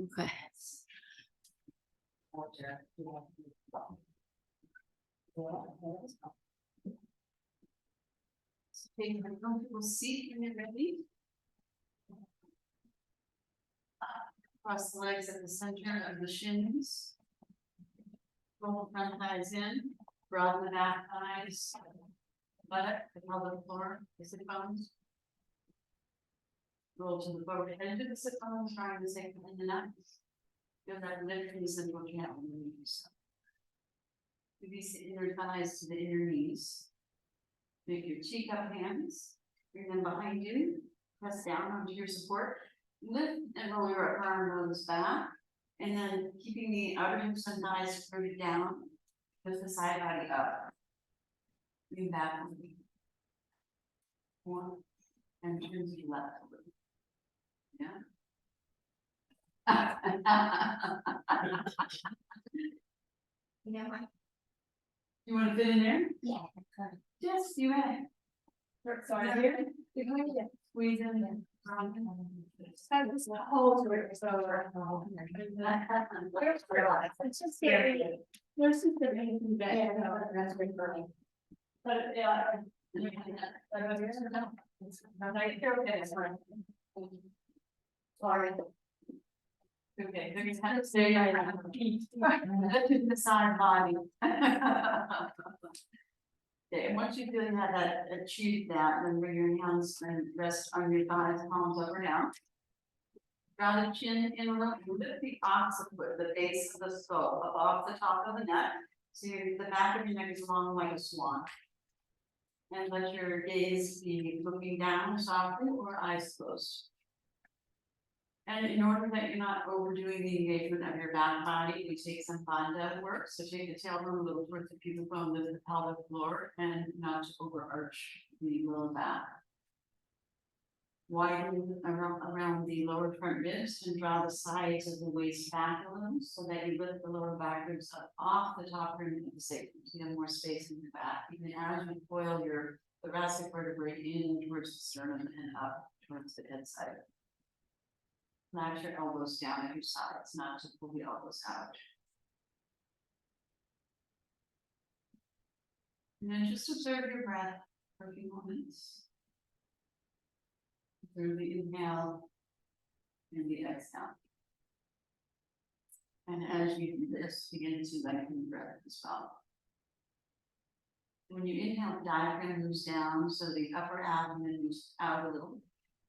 Okay. Take a comfortable seat when you're ready. Cross the legs at the center of the shins. Roll the front thighs in, broaden the back thighs. Buttock, the pelvic floor, the sit bones. Roll to the forward edge of the sit bones, trying to sink in the nuts. Feel that lift in the central channel when you do so. Release the inner thighs to the inner knees. Make your cheek up hands. Bring them behind you. Press down onto your support. Lift and roll your upper arm bones back. And then keeping the outer hips and thighs rooted down. Lift the side body up. Lean back a little. One. And turn to the left a little. Yeah. You know what? You want to fit in there? Yeah. Yes, you may. Sorry. Here? You're going to Squeeze in. that was the whole word was over. Where's the It's just scary. There's just the main bit. Yeah, no, that's really funny. But yeah. Sorry. Okay, there's kind of stay right on the feet. Lift the side body. Okay, and once you feel you have that achieved that, then bring your hands and rest on your thighs, palms over now. Draw the chin in a little, lift the occiput, the base of the skull, up off the top of the neck. So the back of your neck is long like a swan. And let your gaze be looking down softly or eyes closed. And in order that you're not overdoing the engagement of your back body, we take some bandha work. So take the tailbone a little towards the pubic bone, lift the pelvic floor, and not to overarch the lower back. Widen around the lower front ribs and draw the sides of the waist back a little so that you lift the lower back ribs up off the top rim of the sacrum. So you have more space in your back. Even as you coil your thoracic vertebrae in towards the sternum and up towards the head side. Flat your elbows down at your sides, not to pull the elbows out. And then just observe your breath for a few moments. Through the inhale and the exhale. And as you do this, begin to lengthen the breath as well. When you inhale, the diaphragm moves down, so the upper abdomen moves out a little.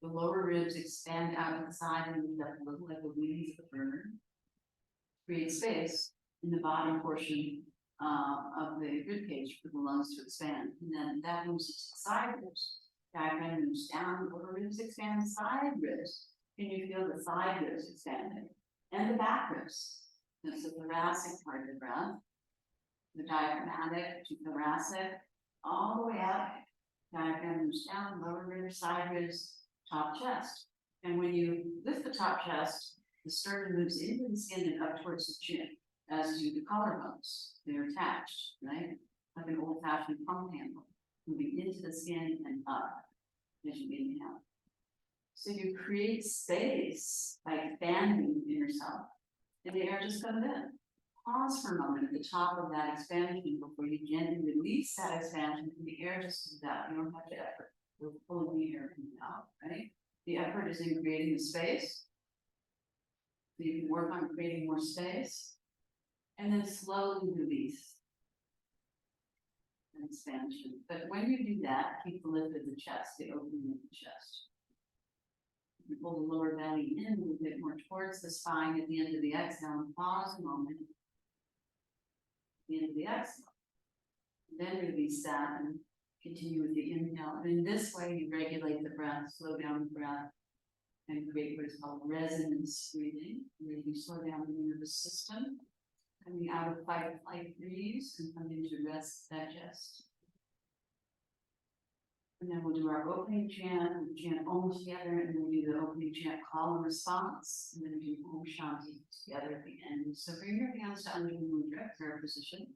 The lower ribs expand out to the side and move up a little like the wings of a bird. Create space in the bottom portion of the rib cage for the lungs to expand. And then that moves to the side ribs. Diaphragm moves down, lower ribs expand, side ribs. Can you feel the side ribs expanding? And the back ribs. That's the thoracic part of the breath. The diaphragmatic to thoracic, all the way up. Diaphragm moves down, lower ribs, side ribs, top chest. And when you lift the top chest, the sternum moves into the skin and up towards the chin, as do the collarbones. They're attached, right? Like an old-fashioned pump handle, moving into the skin and up as you inhale. So you create space by expanding in yourself, and the air just comes in. Pause for a moment at the top of that expansion before you gently release that expansion, and the air just comes out. You don't have to effort. We're pulling the air in and out, right? The effort is in creating the space. So you can work on creating more space, and then slowly release an expansion. But when you do that, keep the lift of the chest, the opening of the chest. You pull the lower belly in a little bit more towards the spine at the end of the exhale, and pause a moment. At the end of the exhale. Then release that and continue with the inhale. And in this way, you regulate the breath, slow down the breath, and create what is called resonance breathing, where you slow down the nervous system, coming out of fight or flight freeze and coming to rest, digest. And then we'll do our opening chant, we'll chant Om together, and then do the opening chant call and response, and then do Om Shanti together at the end. So bring your hands to Anjali Mudra, prayer position.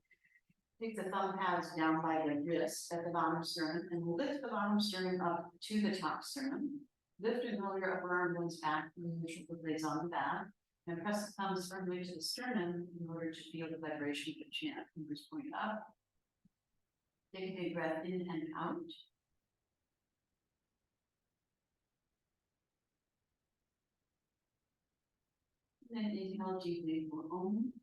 Take the thumb pads down by the wrist at the bottom sternum, and lift the bottom sternum up to the top sternum. Lift and roll your upper arm bones back, and the shoulder blades on the back. And press the thumbs firmly to the sternum in order to feel the vibration of the chin. Fingers point up. Take a big breath in and out. And then inhale deeply for Om.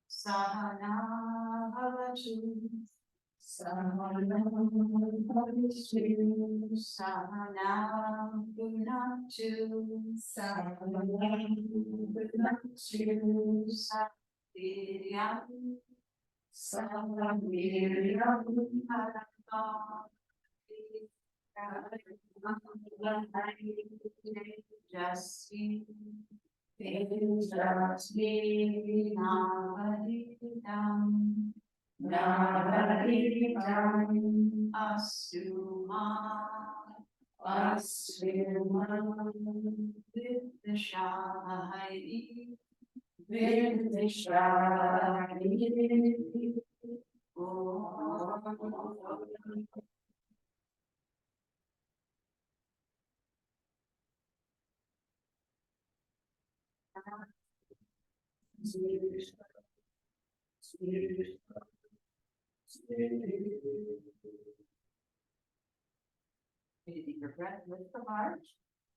Sahana bhavatu. Sahana bhavatu. Sahana bhunaktu. Sahana bhunaktu. Saviryam. Saviryam. Jasvi. Jasvi. Navadidam. Navadidam. Asuma. Asuma. Vidishahai. Vidishahai. Take a deeper breath with the heart.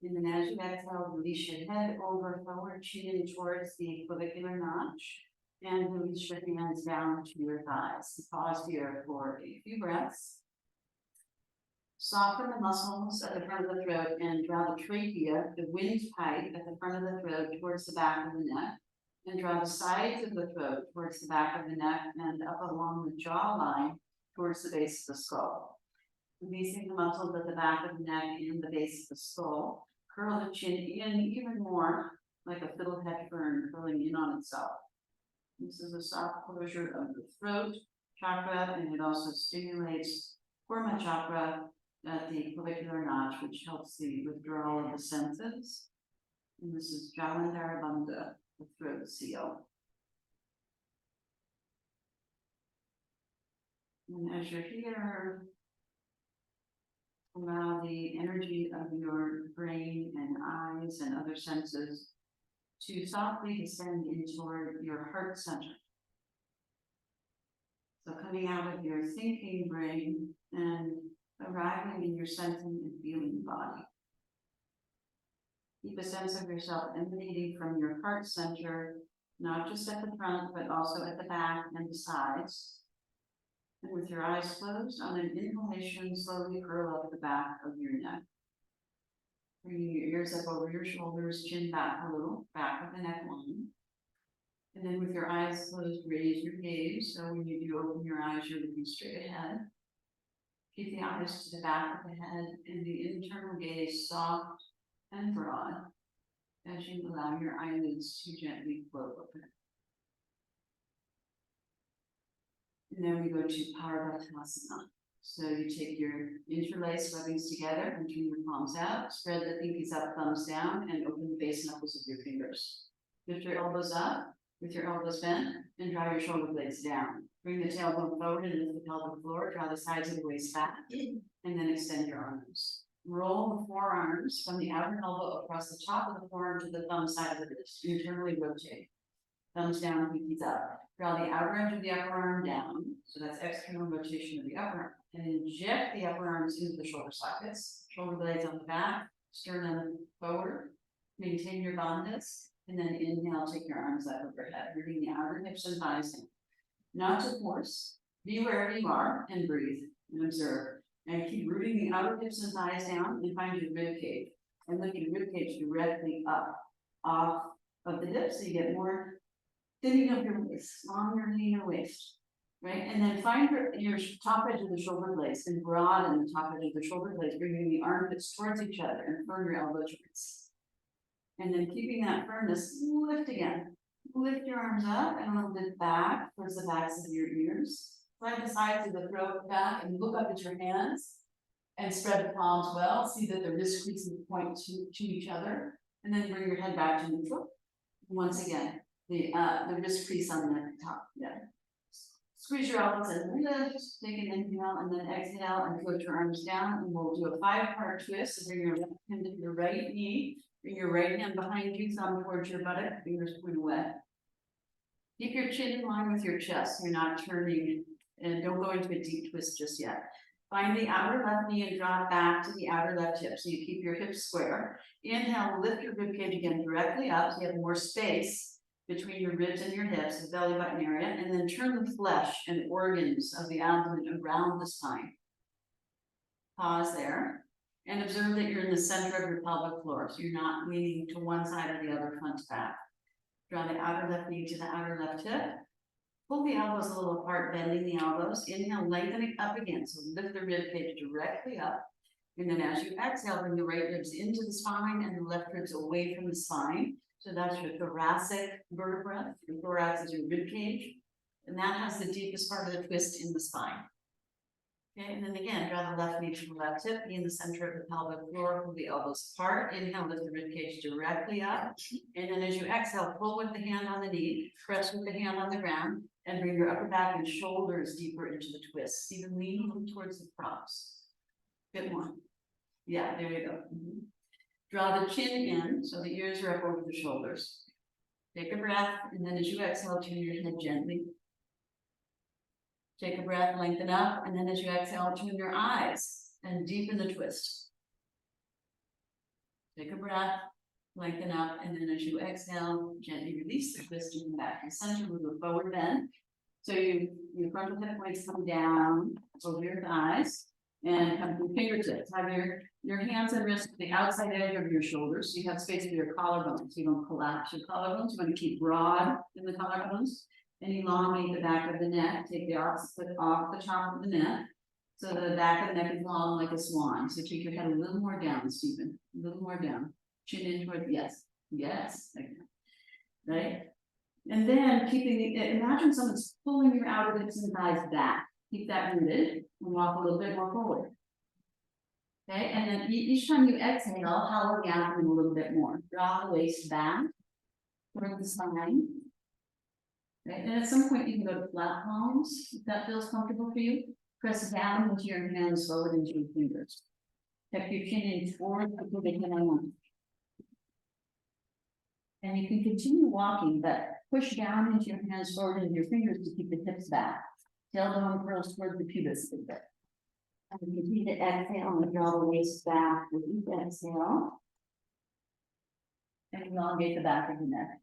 And then as you exhale, release your head over, forward, chin towards the clavicular notch. And release your hands down to your thighs. Pause here for a few breaths. Soften the muscles at the front of the throat and draw the trachea, the windpipe at the front of the throat towards the back of the neck. And draw the sides of the throat towards the back of the neck and up along the jawline towards the base of the skull. Releasing the muscles at the back of the neck and the base of the skull. Curl the chin in even more, like a fiddlehead fern curling in on itself. This is a soft closure of the throat chakra, and it also stimulates Kurma chakra at the clavicular notch, which helps the withdrawal of the senses. And this is Jalandhara Bandha, the throat seal. And as you're here, allow the energy of your brain and eyes and other senses to softly descend into your heart center. So coming out of your thinking brain and arriving in your sensing and feeling body. Keep a sense of yourself emanating from your heart center, not just at the front, but also at the back and the sides. And with your eyes closed, on an inhalation, slowly curl up the back of your neck. Bringing your ears up over your shoulders, chin back a little, back of the neck line. And then with your eyes closed, raise your gaze. So when you do open your eyes, you're looking straight ahead. Keep the eyes to the back of the head and the internal gaze soft and broad as you allow your eyelids to gently float open. And then we go to Parvatasana. So you take your interlaced webbings together and turn your palms out, spread the pinkies up, thumbs down, and open the base knuckles of your fingers. Lift your elbows up with your elbows bent and draw your shoulder blades down. Bring the tailbone forward and lift the pelvic floor, draw the sides of the waist back, and then extend your arms. Roll the forearms from the outer elbow across the top of the forearm to the thumb side of the wrist. Internally rotate. Thumbs down, pinkies up. Draw the outer edge of the upper arm down. So that's external rotation of the upper arm. And inject the upper arms into the shoulder sockets. Shoulder blades on the back, sternum forward. Maintain your bandhas. And then inhale, take your arms up overhead, rooting the outer hips and thighs in. Not to force. Be wherever you are and breathe and observe. And keep rooting the outer hips and thighs down and find your rib cage. And lift your rib cage directly up off of the hips so you get more thinning of your waist, longer, leaner waist, right? And then find your top edge of the shoulder blades and broaden the top edge of the shoulder blades, bringing the armpits towards each other and firm your elbow joints. And then keeping that firmness, lift again. Lift your arms up and a little bit back towards the backs of your ears. Slide the sides of the throat back and look up at your hands And spread the palms well, see that the wrist creases point to each other, and then bring your head back to neutral. Once again, the wrist crease on the top, yeah. Squeeze your elbows and lift, take an inhale and then exhale and float your arms down, and we'll do a 5-part twist. So bring your left hand to your right knee, bring your right hand behind you, thumb towards your buttock, fingers point away. Keep your chin in line with your chest, so you're not turning, and don't go into a deep twist just yet. Find the outer left knee and drop back to the outer left hip, so you keep your hips square. Inhale, lift your ribcage again directly up, so you have more space between your ribs and your hips, the belly button area, and then turn the flesh and organs of the abdomen around the spine. Pause there, and observe that you're in the center of your pelvic floor, so you're not leaning to one side or the other, front to back. Draw the outer left knee to the outer left hip. Pull the elbows a little apart, bending the elbows. Inhale, lengthen it up again, so lift the rib cage directly up. And then as you exhale, bring the right ribs into the spine and the left ribs away from the spine. So that's your thoracic vertebra. Your thorax is your rib cage, and that has the deepest part of the twist in the spine. Okay, and then again, draw the left knee to the left hip, be in the center of the pelvic floor, pull the elbows apart. Inhale, lift the rib cage directly up. And then as you exhale, pull with the hand on the knee, press with the hand on the ground, and bring your upper back and shoulders deeper into the twist. Even lean towards the props. Bit more. Yeah, there you go. Draw the chin in, so the ears are up over the shoulders. Take a breath, and then as you exhale, turn your head gently. Take a breath, lengthen up, and then as you exhale, turn your eyes and deepen the twist. Take a breath, lengthen up, and then as you exhale, gently release the twist and come back to the center with a forward bend. So your frontal hip points come down over your thighs and come to fingertips. Have your hands and wrists to the outside edge of your shoulders, so you have space for your collarbones. You don't collapse your collarbones. You want to keep broad in the collarbones. And elongate the back of the neck. Take the opposite off the top of the neck. So the back of the neck is long like a swan. So take your head a little more down, Stephen. A little more down. Chin in toward, yes. Right? And then imagine someone's pulling your outer hips and thighs back. Keep that rooted and walk a little bit more forward. Okay, and then each time you exhale, hollow the abdomen a little bit more. Draw the waist back toward the spine. Right, and at some point you can go to flat palms, if that feels comfortable for you. Press down with your hands forward into your fingers. Tuck your chin in forward, put the hand on. And you can continue walking, but push down into your hands forward into your fingers to keep the hips back. Tailbone curls towards the pubis a little bit. And continue to exhale and draw the waist back with each exhale. And elongate the back of the neck.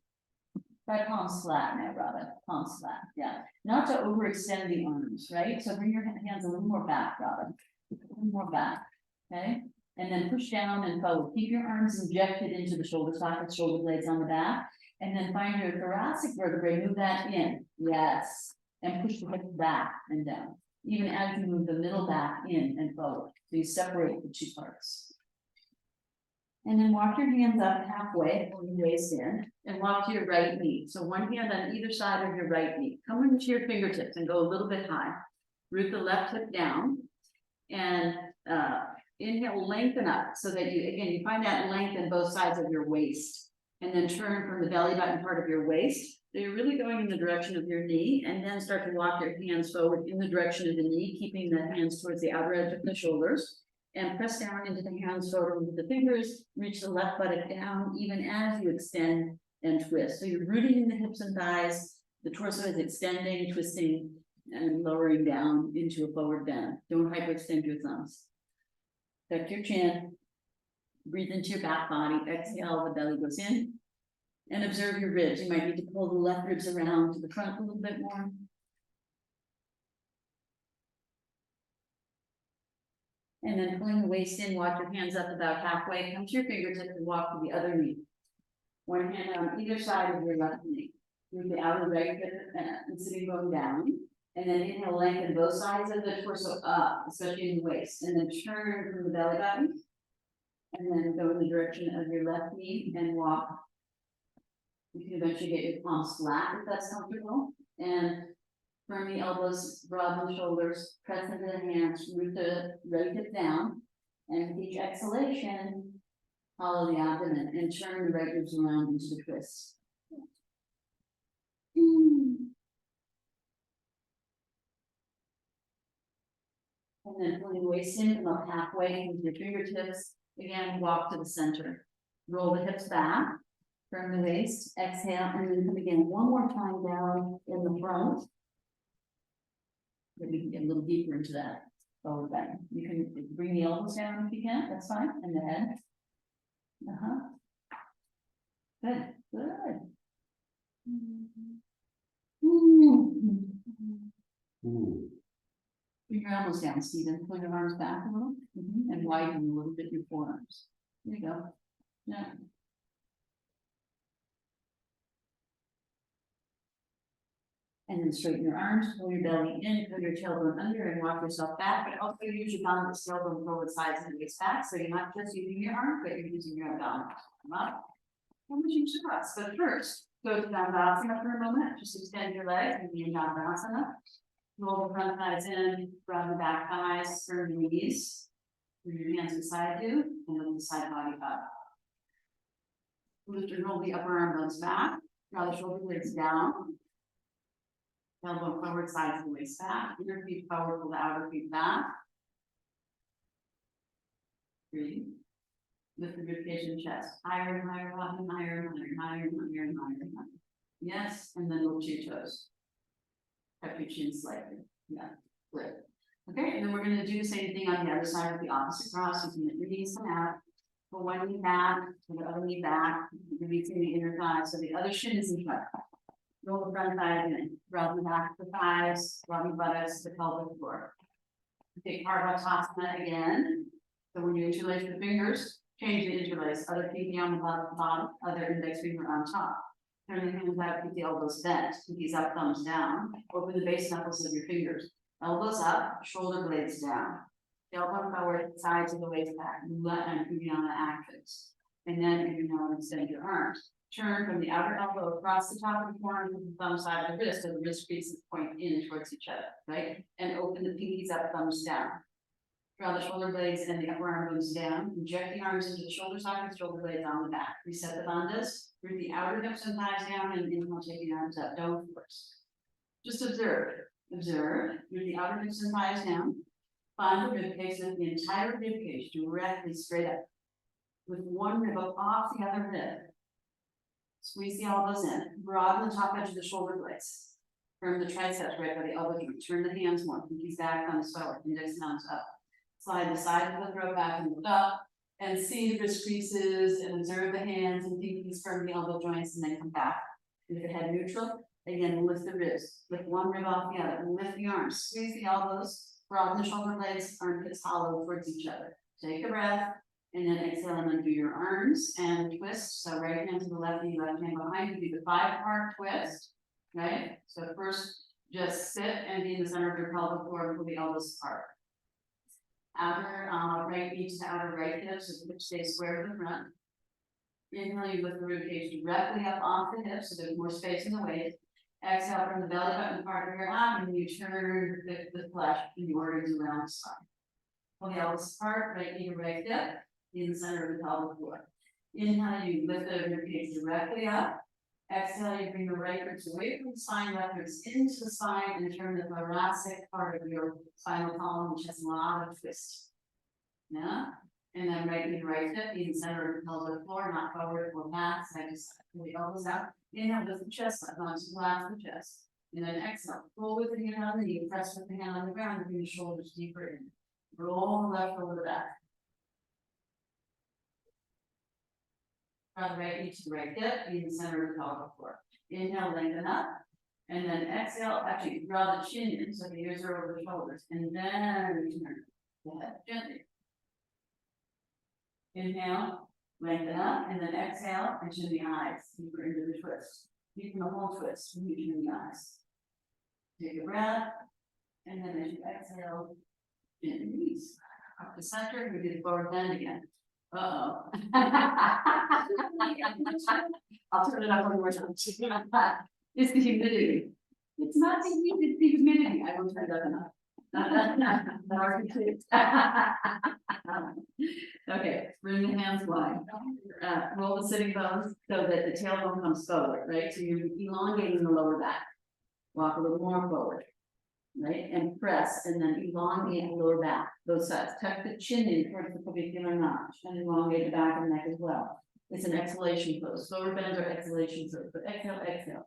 Try palms flat now, Robin. Palms flat, yeah. Not to overextend the arms, right? So bring your hands a little more back, Robin. A little more back, okay? And then push down and forward. Keep your arms injected into the shoulder sockets, shoulder blades on the back. And then find your thoracic vertebrae, move that in. Yes. And push the hips back and down. Even as you move the middle back in and forward. So you separate the two parts. And then walk your hands up halfway, pull your waist in, and walk to your right knee. So one hand on either side of your right knee. Come into your fingertips and go a little bit high. Root the left hip down, and inhale, lengthen up so that you find that length in both sides of your waist. And then turn from the belly button part of your waist. So you're really going in the direction of your knee, and then start to walk your hands forward in the direction of the knee, keeping the hands towards the outer edge of the shoulders. And press down into the hands forward with the fingers, reach the left buttock down, even as you extend and twist. So you're rooting in the hips and thighs, the torso is extending, twisting, and lowering down into a forward bend. Don't hyperextend your thumbs. Tuck your chin, breathe into your back body, exhale, the belly goes in, and observe your ribs. You might need to pull the left ribs around to the front a little bit more. And then pulling the waist in, walk your hands up about halfway, come to your fingertips and walk to the other knee. One hand on either side of your left knee. Move the outer right hip and sitting bone down. And then inhale, lengthen both sides of the torso up, especially in the waist. And then turn from the belly button. And then go in the direction of your left knee and walk. You can eventually get your palms flat if that's comfortable. And firm the elbows, broaden the shoulders, press into the hands, root the right hip down, And with each exhalation, follow the abdomen and turn the right ribs around into the twist. And then pull your waist in about halfway with your fingertips. Again, walk to the center. Roll the hips back. Turn the waist, exhale, and then come again one more time down in the front. Maybe we can get a little deeper into that forward bend. You can bring the elbows down if you can, that's fine, and the head. Good, good. Bring your elbows down, Stephen. Pull your arms back a little, and widen a little bit your forearms. There you go. Yeah. And then straighten your arms, pull your belly in, pull your tailbone under and walk yourself back, but also use your balance tailbone forward sides and waist back. So you're not just using your arm, but you're using your abdominals. Come up. And we change the cross. But first, go to Dandasana for a moment. Just extend your legs and be in Dandasana. Roll the front thighs in, round the back thighs, turn your knees. Bring your hands beside you and lift the side body up. Lift and roll the upper arm bones back. Draw the shoulder blades down. Elbow forward, sides of the waist back. Inner feet forward, pull the outer feet back. Breathe. Lift the ribcage and chest. Higher and higher, up and higher and higher, higher and higher and higher and higher. Yes, and then lift your toes. Tuck your chin slightly. Yeah, good. Okay, and then we're going to do the same thing on the other side of the opposite cross. You can let your knees come out. Pull one knee back, pull the other knee back. You're reaching the inner thigh, so the other shin is in front. Roll the front thigh in, rub the back of the thighs, rub the buttocks, the pelvic floor. Take Parvatasana again. So when you interlace the fingers, change the interlace. Other pinky on the bottom, other index finger on top. Turn the hands out, keep the elbows bent, pinkies up, thumbs down. Open the base knuckles of your fingers. Elbows up, shoulder blades down. Elbow forward, sides of the waist back. And Uddiyana actions. And then you now extend your arms. Turn from the outer elbow across the top of the forearm to the thumb side of the wrist, so the wrist creases point in towards each other, right? And open the pinkies up, thumbs down. Draw the shoulder blades and the upper arm goes down. Inject the arms into the shoulder sockets, shoulder blades on the back. Reset the bandhas. Root the outer hips and thighs down, and inhale, take the arms up. Don't force. Just observe. Observe. Root the outer hips and thighs down. Find the ribcage, lift the entire ribcage directly straight up, with one rib up off the other rib. Squeeze the elbows in, broaden the top edge of the shoulder blades. Firm the triceps right by the elbow joint. Turn the hands more, pinkies back, thumbs forward, index and thumbs up. Slide the side of the throat back and look up, and see the wrist creases, and observe the hands and pinkies firm the elbow joints, and then come back. With the head neutral, again, lift the ribs. Lift one rib off the other, and lift the arms. Squeeze the elbows, broaden the shoulder blades, armpits hollow towards each other. Take a breath. And then exhale and undo your arms and twist. So right hand to the left knee, left hand behind you. Do the 5-part twist, right? So first, just sit and be in the center of your pelvic floor and pull the elbows apart. Outer right knee to the outer right hip, so the hip stays square to the front. Inhale, you lift the ribcage directly up off the hips, so there's more space in the waist. Exhale from the belly button part of your abdomen, you turn the flesh and the organs around the spine. Pull the elbows apart, right knee to right hip. In the center of the pelvic floor. Inhale, you lift the ribcage directly up. Exhale, you bring the right ribs away from the spine, left ribs into the spine, and turn the thoracic part of your spinal column, which has a lot of twist. Yeah? And then right knee to right hip, in the center of the pelvic floor, not forward or back. So I just pull the elbows out. Inhale, lift the chest up, onto the last of the chest. And then exhale, pull with the hand on the knee, press with the hand on the ground, and bring the shoulders deeper in. Roll the left over the back. Draw the right knee to the right hip, be in the center of the pelvic floor. Inhale, lengthen up, and then exhale. Actually, draw the chin in so the ears are over the shoulders, and then return the head gently. Inhale, lengthen up, and then exhale, and chin the eyes deeper into the twist. Deepen the whole twist, and you chin the eyes. Take a breath, and then as you exhale, chin the knees. Up the center, we do the forward bend again. Uh-oh. I'll turn it up one more time. It's the humidity. It's not the heat, it's the humidity. I will turn it up enough. Okay, bring the hands wide. Roll the sitting bones so that the tailbone comes forward, right? So you're elongating the lower back. Walk a little more forward. Right, and press, and then elongate the lower back, both sides. Tuck the chin in towards the clavicular notch, and elongate the back and neck as well. It's an exhalation pose. Lower bends are exhalation pose. So exhale, exhale,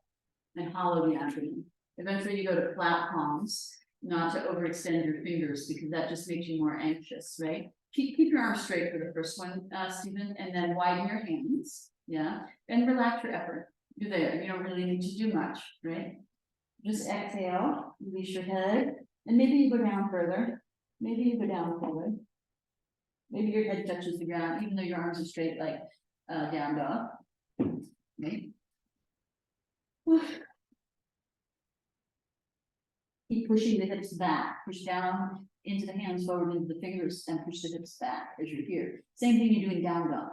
and hollow the abdomen. Eventually, you go to flat palms, not to overextend your fingers because that just makes you more anxious, right? Keep your arms straight for the first one, Stephen, and then widen your hands, yeah, and relax your effort. You're there. You don't really need to do much, right? Just exhale, release your head, and maybe you go down further. Maybe you go down forward. Maybe your head touches the ground, even though your arms are straight, like down dog. Okay. Keep pushing the hips back. Push down into the hands, forward into the fingers, and push the hips back as you're here. Same thing you're doing down dog.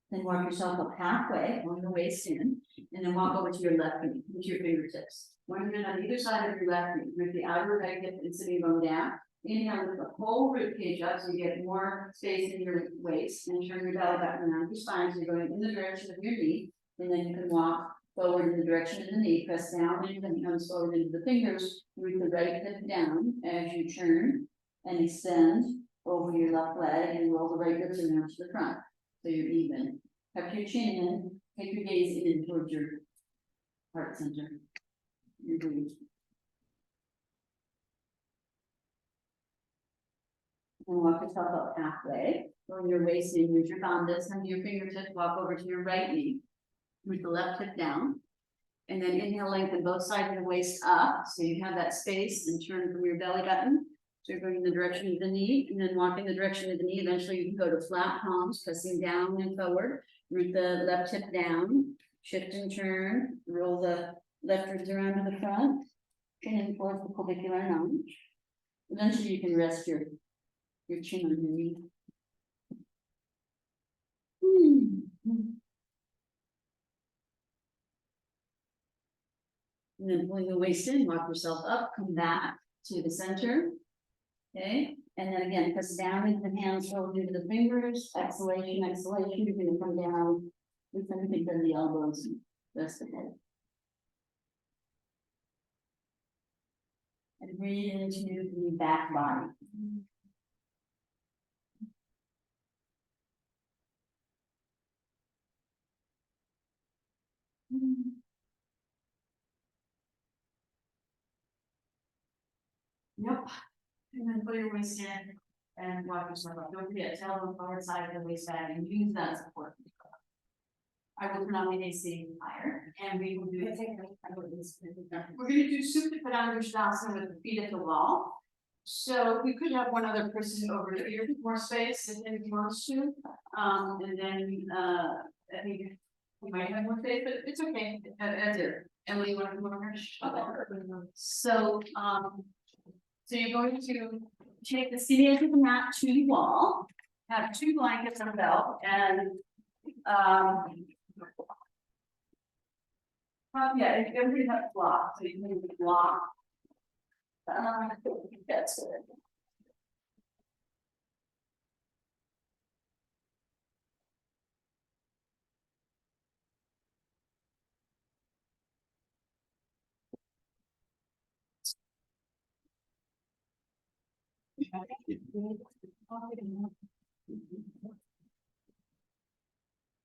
Then walk yourself up halfway, on the waist in, and then walk over to your left knee, with your fingertips. One hand on either side of your left knee, with the outer leg hip and sitting bone down. Inhale, lift the whole rib cage up so you get more space in your waist, and turn your belly button around your spine, so you're going in the direction of your knee, and then you can walk forward in the direction of the knee, press down, and then comes forward into the fingers, root the right hip down as you turn, and extend over your left leg, and roll the right ribs around to the front. So you're even. Tuck your chin in, take your gaze in towards your heart center. Your breathe. And walk yourself up halfway. Roll your waist in, use your bandhas, under your fingertips, walk over to your right knee. With the left hip down. And then inhale, lengthen both sides of the waist up. So you have that space and turn from your belly button. So you're going in the direction of the knee, and then walk in the direction of the knee. Eventually you can go to flat palms, pressing down and forward. Root the left hip down, shift and turn, roll the left ribs around to the front, chin in towards the clavicular notch. Eventually you can rest your chin on your knee. And then pulling the waist in, walk yourself up, come back to the center. Okay, and then again, press down into the hands, roll into the fingers, exhalation, exhalation, you're gonna come down, with anything from the elbows and rest the head. And breathe into the back body. Yep. And then put your waist in and walk yourself up. Don't forget, tailbone forward, side of the waist back, and use that support. I will turn on the AC higher, and we will do. We're gonna do Supta Padangusthasana with the feet at the wall. So we could have one other person over here, more space if anyone wants to. And then I think we might have more space, but it's okay. That's it. Emily, you want to come over? So so you're going to take the seat edge of the mat to the wall, have 2 blankets on a belt, and yeah, everybody has a block, so you can block. That's it.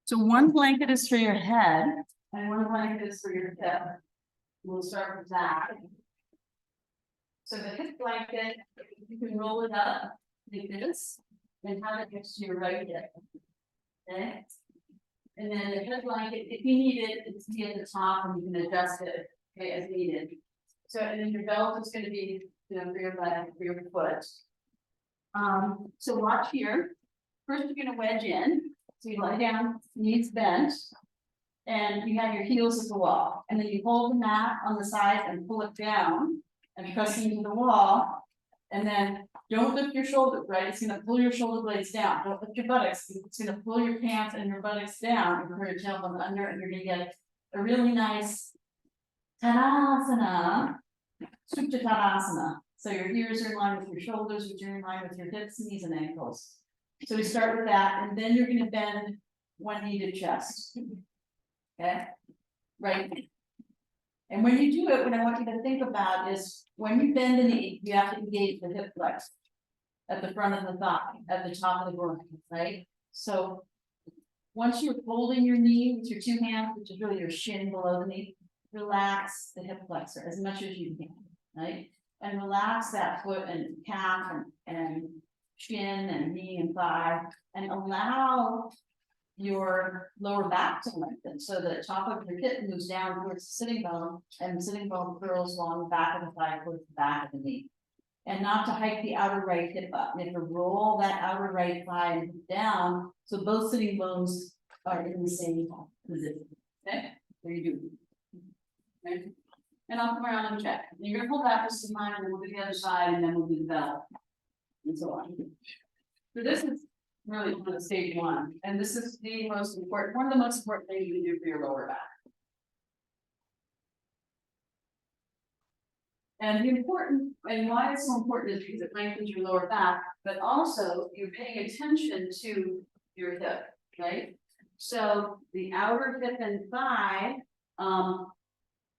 So one blanket is for your head, and one blanket is for your hip. We'll start with that. So the hip blanket, you can roll it up like this, and have it next to your right hip. Okay? And then the hip blanket, if you need it, it's be at the top, and you can adjust it, okay, as needed. So, and then your belt is gonna be, you know, for your leg, for your foot. So watch here. First, you're gonna wedge in. So you lie down, knees bent. And you have your heels at the wall. And then you hold the mat on the side and pull it down and press into the wall. And then don't lift your shoulders, right? It's gonna pull your shoulder blades down. Don't lift your buttocks. It's gonna pull your pants and your buttocks down and pull your tailbone under, and you're gonna get a really nice Tadasana, Supta Tadasana. So your ears are in line with your shoulders, which are in line with your hips, knees, and ankles. So we start with that, and then you're gonna bend one knee to chest. Okay? Right. And when you do it, what I want you to think about is, when you bend the knee, you have to engage the hip flex. At the front of the thigh, at the top of the groin, right? So. Once you're holding your knee with your two hands, which is really your shin below the knee, relax the hip flexor as much as you can, right? And relax that foot and calf and shin and knee and thigh, and allow your lower back to lengthen, so the top of your hip moves down towards the sitting bone, and the sitting bone curls along the back of the thigh towards the back of the knee. And not to hike the outer right hip up, you have to roll that outer right thigh down, so both sitting bones are in the same position, okay? There you do. Okay? And I'll come around and check, and you're gonna pull back just a line, and then we'll do the other side, and then we'll do the bell. And so on. So this is really for the stage one, and this is the most important, one of the most important things you can do for your lower back. And the important, and why it's so important is because it lengthens your lower back, but also you're paying attention to your hip, right? So the outer hip and thigh,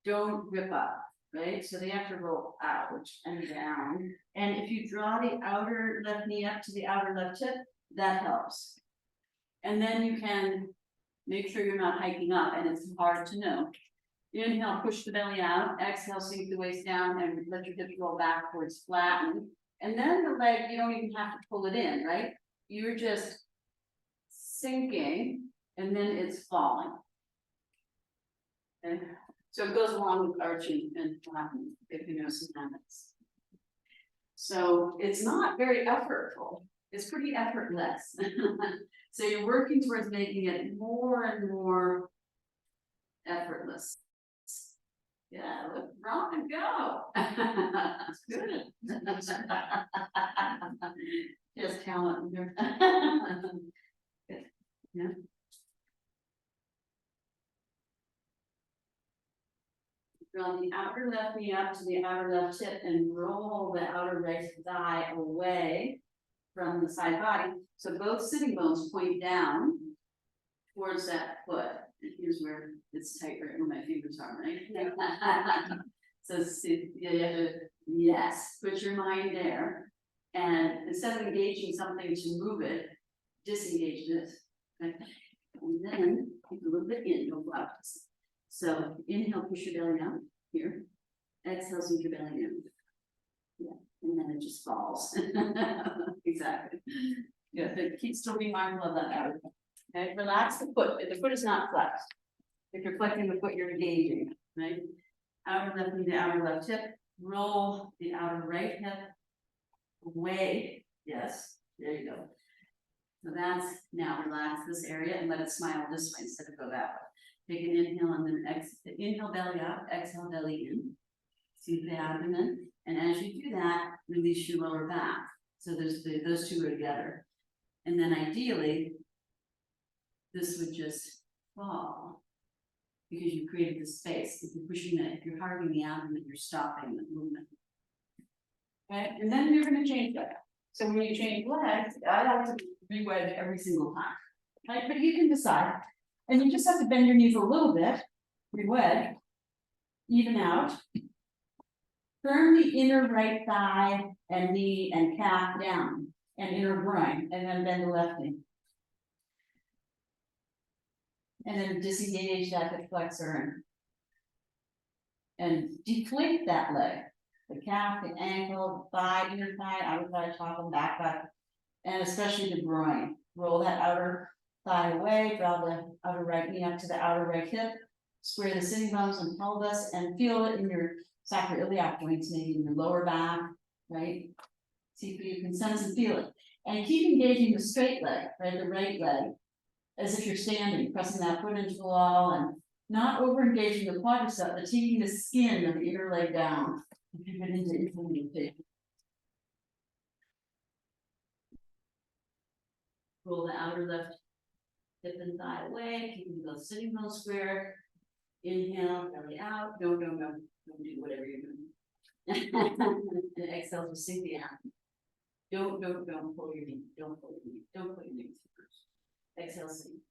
don't rip up, right? So they have to roll out and down. And if you draw the outer left knee up to the outer left hip, that helps. And then you can make sure you're not hiking up, and it's hard to know. Inhale, push the belly out, exhale, sink the waist down, and let your hips roll backwards, flatten. And then the leg, you don't even have to pull it in, right? You're just sinking, and then it's falling. Okay, so it goes along with arching and flattening, if you know some habits. So it's not very effortful, it's pretty effortless. So you're working towards making it more and more effortless. Yeah, look, rock and go. Good. Just talent. Good. Yeah. Draw the outer left knee up to the outer left hip and roll the outer right thigh away from the side body. So both sitting bones point down towards that foot. And here's where it's tight right where my fingers are, right? So see, you have to, yes, put your mind there. And instead of engaging something to move it, disengage this. Okay? And then take a little bit in, no flowers. So inhale, push your belly out here. Exhale, sink your belly in. Yeah, and then it just falls. Exactly. Yeah, but keep still be mindful of that outer. Okay, relax the foot. If the foot is not flexed. If you're flexing the foot, you're engaging, right? Outer left knee, the outer left hip. Roll the outer right hip away. Yes, there you go. So that's, now relax this area and let it smile this way instead of go that way. Take an inhale and then inhale belly up, exhale belly in. See the abdomen. And as you do that, release your lower back. So there's those two are together. And then ideally, this would just fall because you created the space. If you're pushing it, if you're hardening the abdomen, you're stopping the movement. Okay, and then you're going to change that. So when you change legs, I like to re-wedge every single time. Right, but you can decide. And you just have to bend your knees a little bit, re-wedge, even out. Firm the inner right thigh and knee and calf down, and inner groin, and then bend the left knee. And then disengage that hip flexor and deflate that leg. The calf, the ankle, thigh, inner thigh, outer thigh, top and back thigh, and especially the groin. Roll that outer thigh away, draw the outer right knee up to the outer right hip, square the sitting bones and pelvis, and feel it in your sacroiliac joints, maybe in your lower back, right? See if you can sense and feel it. And keep engaging the straight leg, right, the right leg, as if you're standing, pressing that foot into the wall and not over engaging the quadricep, but taking the skin of the inner leg down. If you get into implementation. Roll the outer left hip and thigh away, keeping those sitting bones square. Inhale, belly out. Don't do whatever you're doing. And exhale to sink the abdomen. Don't pull your knee, don't pull your knee, don't pull your knee first. Exhale, sink.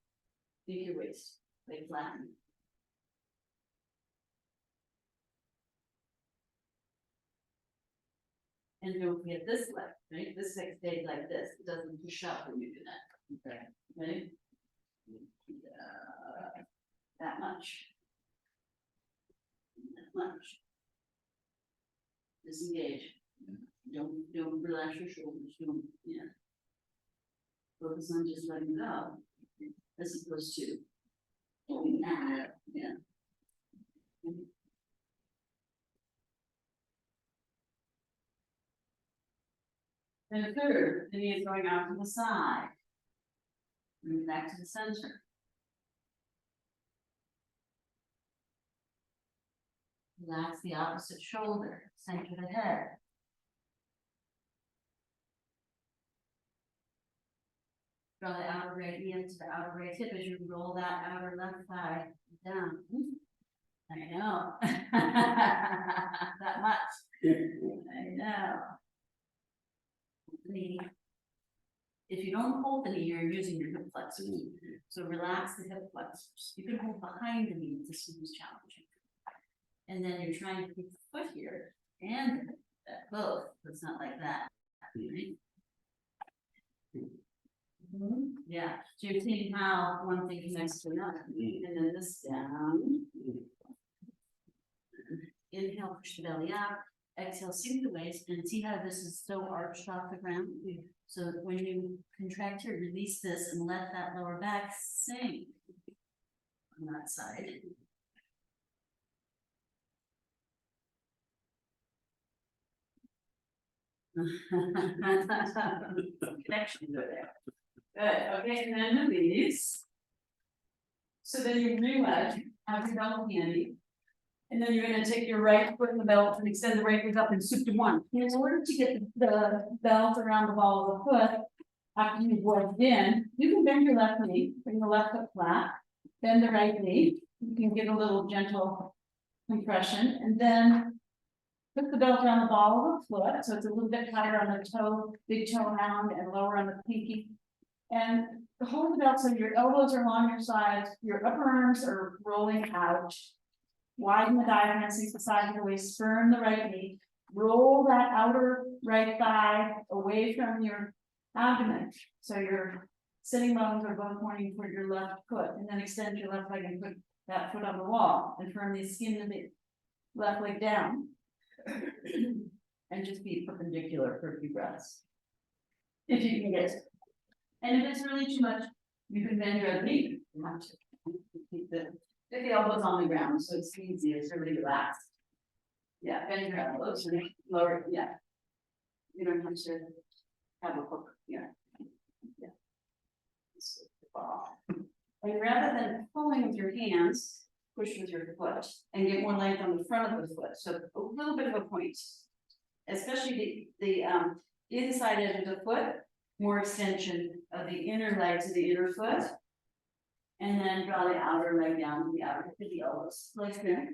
Sink your waist, lay flatten. And don't forget this leg, right? This leg stays like this, it doesn't push up when you do that. Okay, ready? That much. That much. Disengage. Don't relax your shoulders, don't, yeah. Focus on just letting go, as opposed to doing that, yeah. And a third, the knee is going out to the side. And back to the center. Relax the opposite shoulder, center the head. Draw the outer right knee into the outer right hip as you roll that outer left thigh down. I know. That much. I know. Knee. If you don't hold the knee, you're using your hip flexors. So relax the hip flexors. You can hold behind the knee, this is challenging. And then you're trying to keep the foot here and both. It's not like that. Right? Yeah, so you're seeing how one thing connects to another, and then this down. Inhale, push the belly up. Exhale, sink the waist, and see how this is so arched off the ground. So when you contract here, release this and let that lower back sink on that side. Connection go there. Good, okay, and then release. So then you realize, have your belt handy. And then you're gonna take your right foot in the belt and extend the right foot up and soup to one. And in order to get the belt around the ball of the foot, after you've wedged in, you can bend your left knee, bring the left foot flat, bend the right knee. You can give a little gentle compression, and then put the belt around the ball of the foot, so it's a little bit higher on the toe, big toe round, and lower on the pinky. And hold the belt so your elbows are along your sides, your upper arms are rolling out. Widen the diaphragm, sink the side of the waist, firm the right knee, roll that outer right thigh away from your abdomen. So your sitting bones are both pointing toward your left foot, and then extend your left leg and put that foot on the wall and firm the skin of the left leg down. And just be perpendicular for a few breaths. If you can get it. And if it's really too much, you can bend your other knee. You have to keep the elbows on the ground, so it's easy, it's really relaxed. Yeah, bend your elbows and lower, yeah. You don't have to have a hook, yeah. Yeah. And rather than pulling with your hands, push with your foot and get more length on the front of the foot. So a little bit of a point, especially the inside edge of the foot, more extension of the inner leg to the inner foot. And then draw the outer leg down to the outer to the elbows. Like here,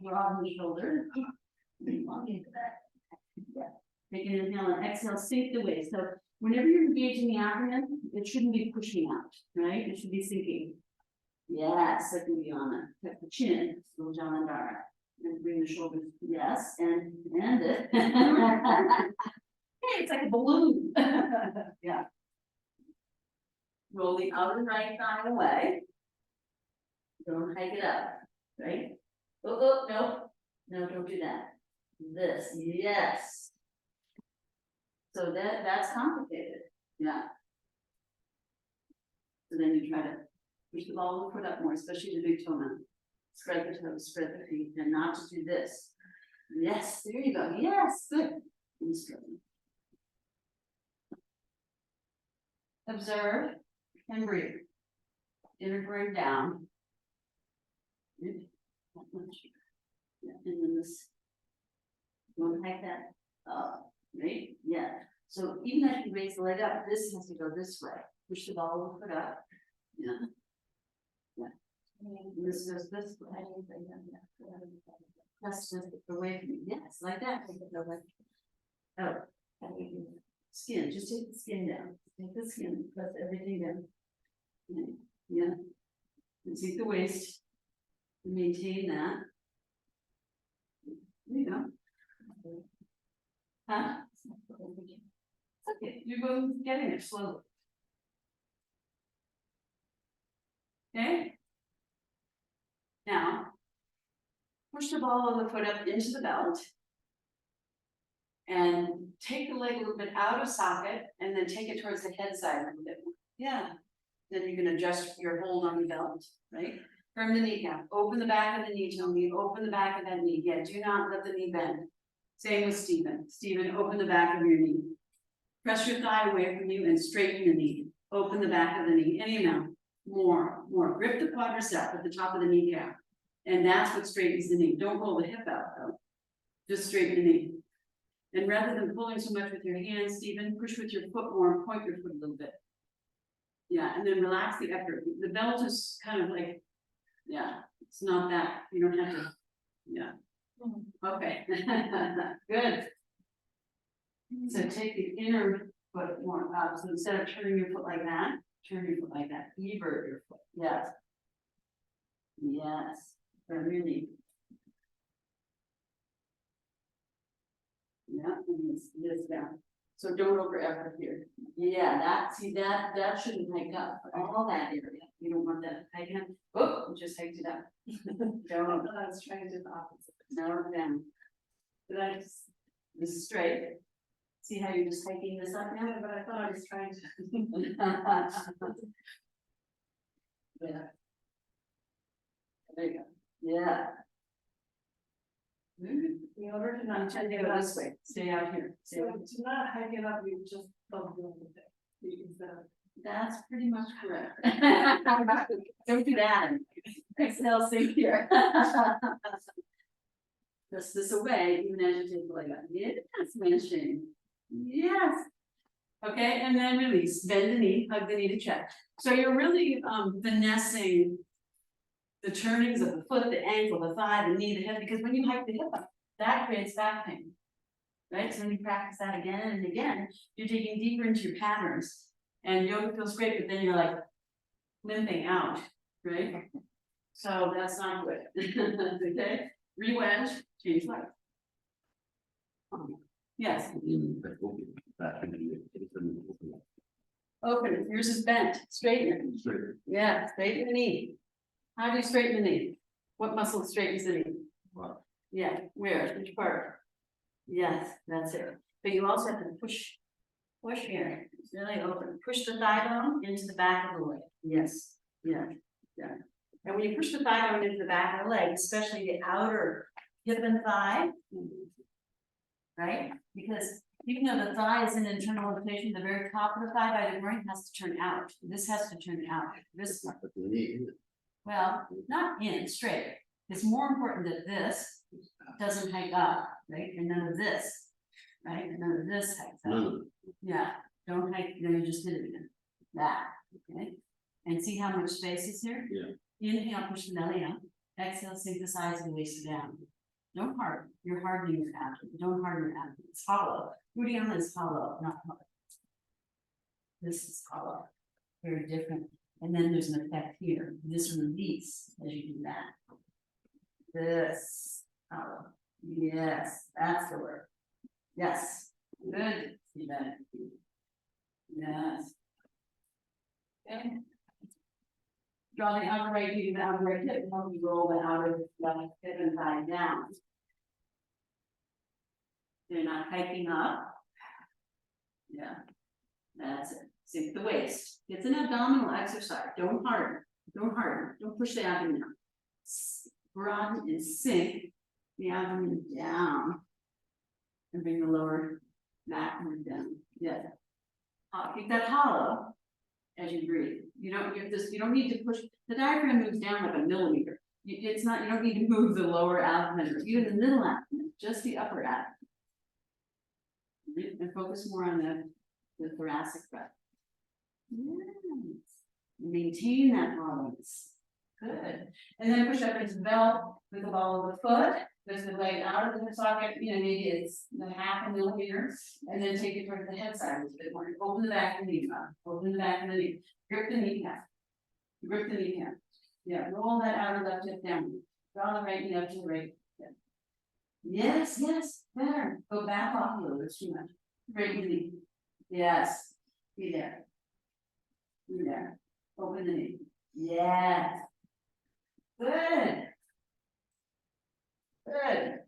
draw the shoulder. Elongate that. Yeah. Take an inhale and exhale, sink the waist. So whenever you're engaging the abdomen, it shouldn't be pushing out, right? It should be sinking. Yes, that can be on it. Tuck the chin, little Jalandhara. And bring the shoulders, yes, and it. Hey, it's like a balloon. Yeah. Roll the outer right thigh away. Don't hike it up, right? Oh, no, don't do that. This, yes. So that's complicated, yeah. So then you try to push the ball of the foot up more, especially the big toe now. Spread the toes, spread the feet, and not to do this. Yes, there you go, yes, good. Observe and breathe. Inner brain down. Yeah, and then this. You want to hike that up, right? Yeah. So even as you raise the leg up, this has to go this way. Push the ball of the foot up. Yeah. Yeah. And this goes this way. press just away from you, yes, like that, take it over. Oh, skin, just take the skin down, take the skin, press everything down. Yeah, and take the waist, maintain that. There you go. Huh? It's okay, you're both getting it slowly. Okay? Now, push the ball of the foot up into the belt. And take the leg a little bit out of socket and then take it towards the head side a little bit. Yeah. Then you can adjust your hold on the belt, right? From the kneecap, open the back of the knee, Tony, open the back of that knee. Yeah, do not let the knee bend. Same with Stephen. Stephen, open the back of your knee. Press your thigh away from you and straighten the knee. Open the back of the knee, any amount. More. Grip the quadricep at the top of the kneecap. And that's what straightens the knee. Don't roll the hip out though. Just straighten the knee. And rather than pulling so much with your hands, Stephen, push with your foot more and point your foot a little bit. Yeah, and then relax the upper. The belt is kind of like, yeah, it's not that, you don't have to, yeah. Okay, good. So take the inner foot more up. So instead of turning your foot like that, turn your foot like that. Evert your foot. Yes. Yes. But really. Yeah, and this down. So don't over effort here. Yeah, that shouldn't hike up. All that area. You don't want that to hike up. Oh, it just hiked it up. Don't. I was trying to do the opposite. No, down. But this is straight. See how you're just hiking this up now? But I thought I was trying to. Yeah. There you go. Yeah. In order to not tend to go this way, stay out here. Stay out. To not hike it up, you just don't do anything. That's pretty much correct. Don't do that. Exhale, sink here. Press this away, even as you take the leg up. Yes, smashing. Yes. Okay, and then release. Bend the knee, hug the knee to check. So you're really finessing the turnings of the foot, the ankle, the thigh, the knee, the hip, because when you hike the hip up, that creates back pain. Right? So when you practice that again and again, you're digging deeper into your patterns. And yoga feels great, but then you're like limping out, right? So that's not good. Okay? Re-wedge, change leg. Yes. Open it. Yours is bent. Straighten it. Yeah, straighten the knee. How do you straighten the knee? What muscle straightens the knee? Wow. Yeah, where? Which part? Yes, that's it. But you also have to push here. It's really open. Push the thigh bone into the back of the leg. Yes. Yeah. Yeah. And when you push the thigh bone into the back of the leg, especially the outer hip and thigh, right? Because even though the thigh is an internal rotation, the very top of the thigh by the groin has to turn out. This has to turn out. This one. Well, not in, straight. It's more important that this doesn't hike up, right? And none of this, right? And none of this hikes up. Yeah, don't hike, then you just did it again. That, okay? And see how much space is here? Yeah. Inhale, push the belly up. Exhale, sink the sides and waist down. Don't harden. You're hardening your abdomen. Don't harden your abdomen. It's hollow. Uddiyana is hollow, not hollow. This is hollow. Very different. And then there's an effect here. This release as you do that. This. Oh, yes, that's the word. Yes. Good. Yes. Okay. Draw the outer right knee to the outer right hip. Help you roll the outer left hip and thigh down. They're not hiking up. Yeah. That's it. Sink the waist. It's an abdominal exercise. Don't harden. Don't harden. Don't push the abdomen out. Broaden and sink the abdomen down. And bring the lower back down. Yeah. Keep that hollow as you breathe. You don't get this, you don't need to push. The diaphragm moves down like a millimeter. It's not, you don't need to move the lower abdomen or even the middle abdomen, just the upper abdomen. And focus more on the thoracic breath. Yes. Maintain that balance. Good. And then push up into the belt with the ball of the foot. Lift the leg out of the hip socket, you know, maybe it's the half a millimeter, and then take it towards the head side a little bit more. Open the back of the knee, open the back of the knee, grip the kneecap. Grip the kneecap. Yeah, roll that outer left hip down. Draw the right knee up to the right. Yeah. Yes, yes, better. Go back off a little, it's too much. Right knee. Yes. Be there. Be there. Open the knee. Yes. Good. Good.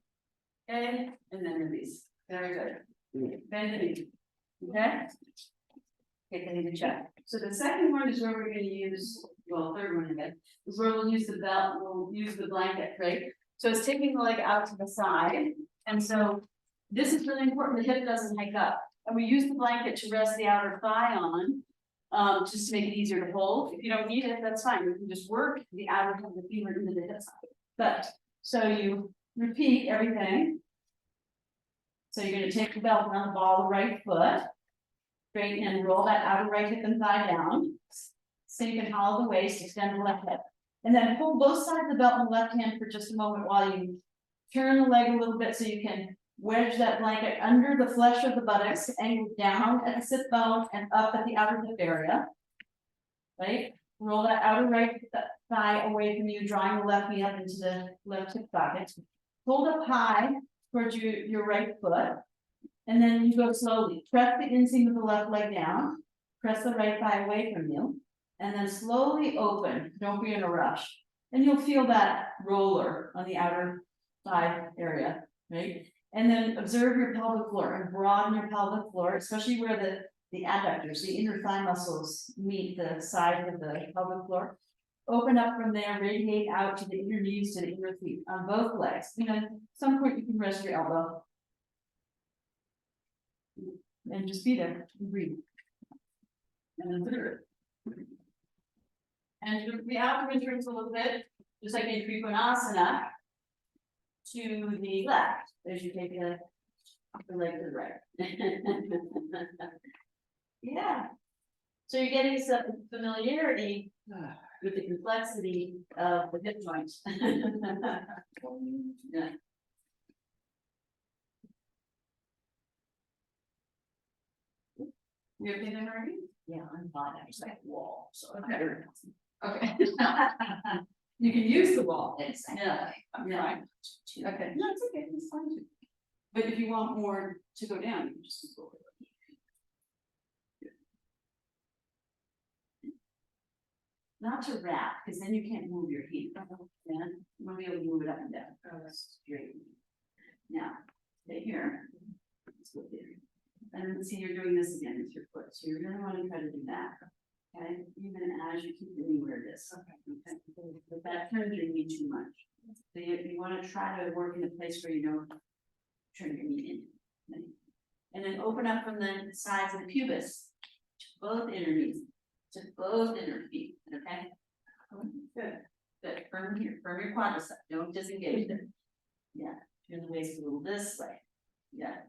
Okay, and then release. Very good. Bend the knee. Okay? Take the knee to check. So the second one is where we're gonna use, well, third one again, is where we'll use the belt, we'll use the blanket, right? So it's taking the leg out to the side, and so this is really important, the hip doesn't hike up. And we use the blanket to rest the outer thigh on, just to make it easier to hold. If you don't need it, that's fine, you can just work the outer of the femur into the hip side. But, so you repeat everything. So you're gonna take the belt around the ball of the right foot. Straighten and roll that outer right hip and thigh down. Sink and hollow the waist, extend the left hip. And then pull both sides of the belt in the left hand for just a moment while you turn the leg a little bit so you can wedge that blanket under the flesh of the buttocks, angle down at the sit bone and up at the outer hip area. Right? Roll that outer right thigh away from you, drawing the left knee up into the left hip socket. Hold up high towards your right foot. And then you go slowly, press the inseam of the left leg down, press the right thigh away from you, and then slowly open, don't be in a rush. And you'll feel that roller on the outer thigh area, right? And then observe your pelvic floor and broaden your pelvic floor, especially where the adductors, the inner thigh muscles meet the side of the pelvic floor. Open up from there, radiate out to the inner knees, to the inner feet on both legs. You know, at some point you can rest your elbow. And just be there and breathe. And then third. And the abdomen turns a little bit, just like in Trikonasana, to the left as you take the leg to the right. Yeah. So you're getting some familiarity with the complexity of the hip joints. Yeah. You okay there, Marty? Yeah, I'm fine. I was like wall, so okay. Okay. You can use the wall. Exactly. Yeah, I'm fine. Okay, no, it's okay, it's fine too. But if you want more to go down, you can just go over it. Not to wrap, because then you can't move your feet. Yeah, you want to be able to move it up and down. Oh, that's straight. Now, stay here. Let's go there. And then see, you're doing this again with your foot, so you really want to try to do that. Okay, even as you keep the knee where it is. Okay. But that turns your knee too much. So you want to try to work in a place where you don't turn your knee in. And then open up from the sides of the pubis to both inner knees, to both inner feet. Okay. Good. Good. Firm here. Firm your quadricep. Don't disengage them. Yeah. Turn the waist a little this way. Yeah.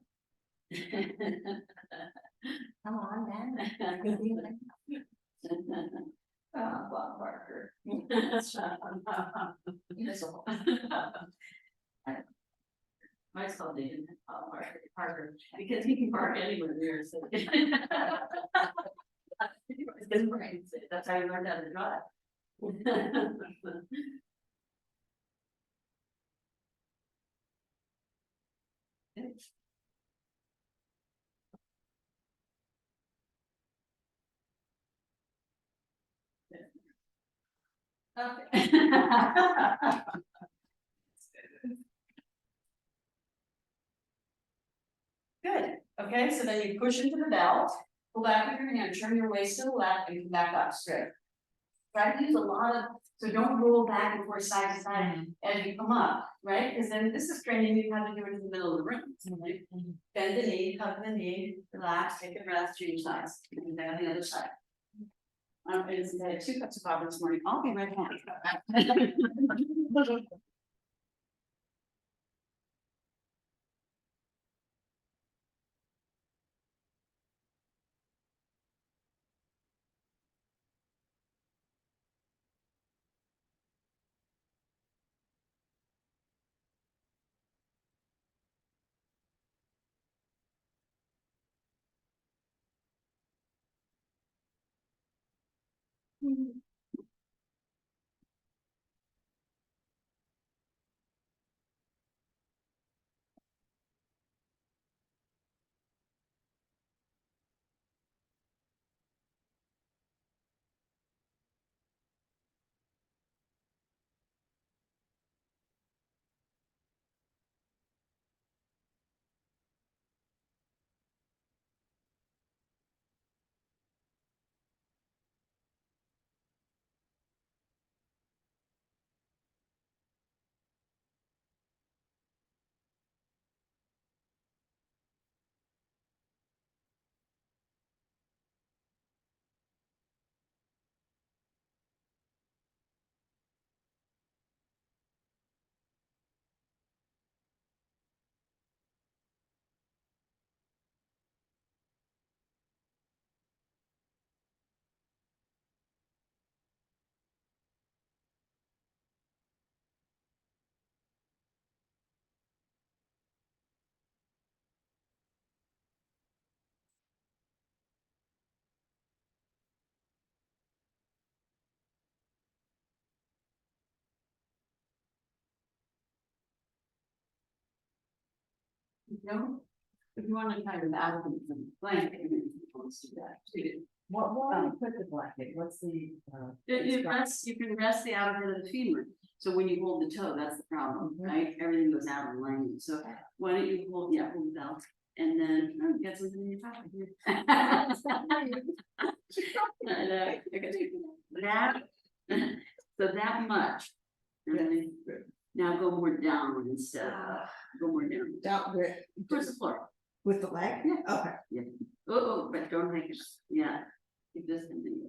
Come on, man. Bob Barker. Mine's called David Parker because he can bark anywhere near. So. That's how you learned how to drive. Okay. Good. Okay, so then you push into the belt, pull back with your hand, turn your waist to the left, and come back up straight. Try to use a lot of, so don't roll back and forth side to side as you come up, right? Because then this is training you how to do it in the middle of the room. Right? Bend the knee, hug the knee, relax, take a breath, change sides, and then on the other side. I had 2 cups of coffee this morning. I'll be right back. No, if you want to kind of add them some blanket, you can do that too. What, why do you put the blanket? What's the, You can rest the outer of the femur. So when you hold the toe, that's the problem, Mhm. right? Everything goes out of alignment. So why don't you hold the belt and then get something in your pocket here. That, so that much. And then now go more downward instead. Go more down. down Towards the floor. with the leg? Yeah. Okay. Oh, but don't make it, yeah. Keep this in there.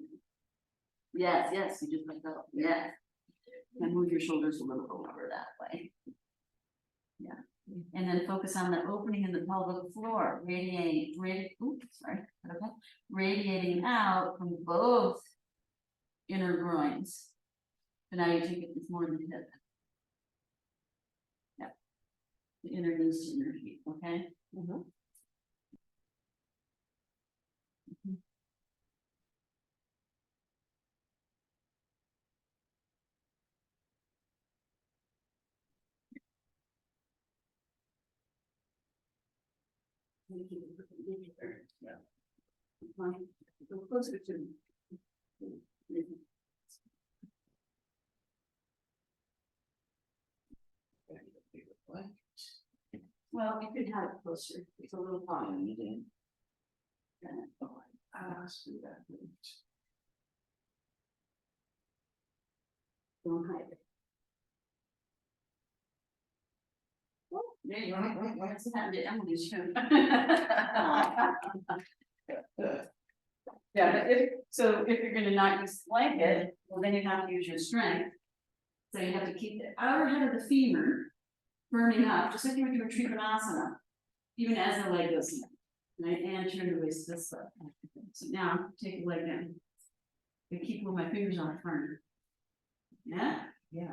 Yes, you just like that, yes. And move your shoulders a little over that way. Yeah, and then focus on the opening in the pelvic floor, radiating out from both inner groins. So now you take it, it's more than the hip. Yeah. The inner knees to inner feet, okay? Mhm. Yeah. Go closer to. Well, you could have it closer, it's a little far. Don't hide it. Oh, there you go. That's how the Emily's show. Yeah, but if you're gonna not use the blanket, well, then you have to use your strength. So you have to keep the outer head of the femur firming up, just like you would do a Trikonasana, even as the leg goes in, right? And turn the waist this way. So now take the leg down. I keep with my fingers on the front. Yeah, Yeah.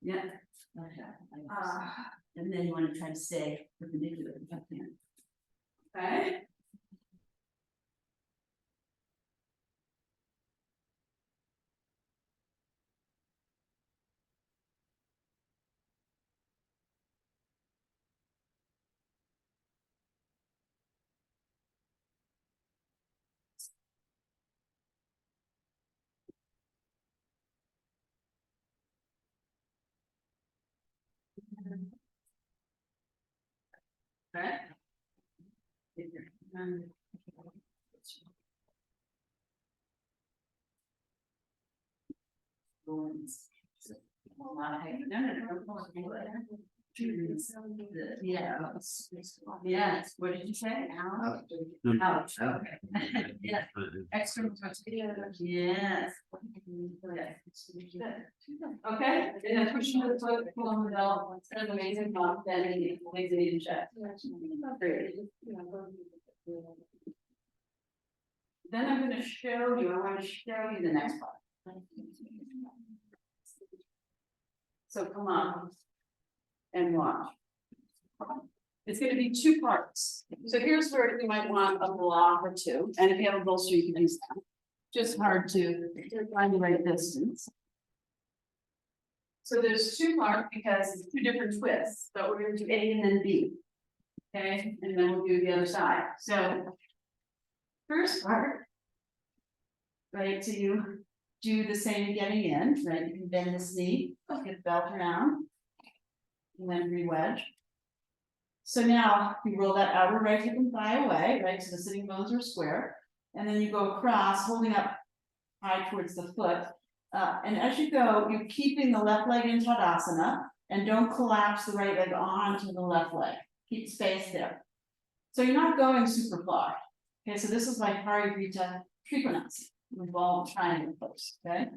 yeah. Okay. And then you want to try to stay perpendicular if you can. Okay. Okay. Yeah. Yes, what did you say? Ouch. Okay. Yeah. Extra. Yes. Okay, and then pushing the foot, pull on the belt, instead of amazing bump, then it makes it even check. Then I'm gonna show you, I wanna show you the next part. So come on. And watch. It's gonna be two parts. So here's where you might want a block or two, and if you have a bolster, you can use that. just hard to find the right distance. So there's two marks because it's two different twists, but we're gonna do A and then B. Okay, and then we'll do the other side, so. First part. Right, so you do the same getting in, right, you can bend this knee, get the belt around. And then re-wedge. So now you roll that outer right hip and thigh away, right, so the sitting bones are square. And then you go across, holding up high towards the foot. And as you go, you're keeping the left leg in Tadasana and don't collapse the right leg onto the left leg. Keep space there. So you're not going super far. Okay, so this is like Parivrtta Trikonasana, involved triangle pose, okay?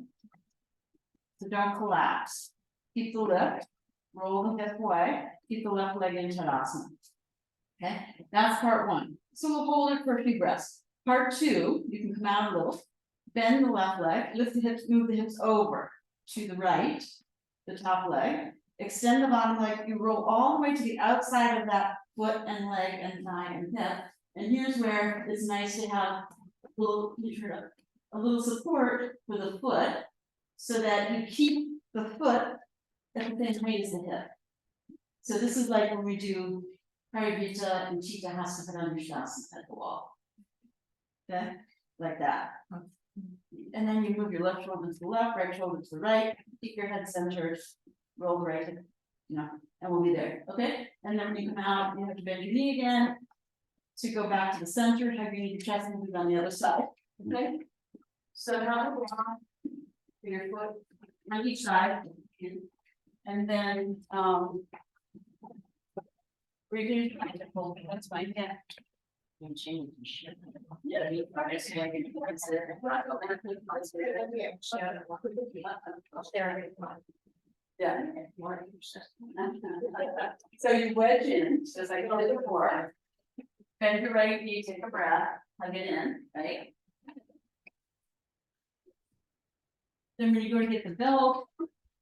So don't collapse. Keep the lift, roll the hip away, keep the left leg in Tadasana. Okay, that's part one. So we'll hold it for a few breaths. Part two, you can come out a little, bend the left leg, lift the hips, move the hips over to the right, the top leg, extend the bottom leg, you roll all the way to the outside of that foot and leg and thigh and hip. And here's where it's nice to have a little support for the foot, so that you keep the foot at the same height as the hip. So this is like when we do Parivrtta and Chitta Hasta Padangusthasana at the wall. Okay, like that. And then you move your left shoulder to the left, right shoulder to the right, keep your head centered, roll the right hip, and we'll be there, okay? And then when you come out, you have to bend your knee again. To go back to the center, have your knee to chest and move on the other side, okay? So now your foot on each side. And then, we're gonna try to hold, that's fine, yeah. And change. Yeah. Yeah. So you wedge in, just like I did before. Bend your right knee, take a breath, plug it in, right? Then when you go to get the belt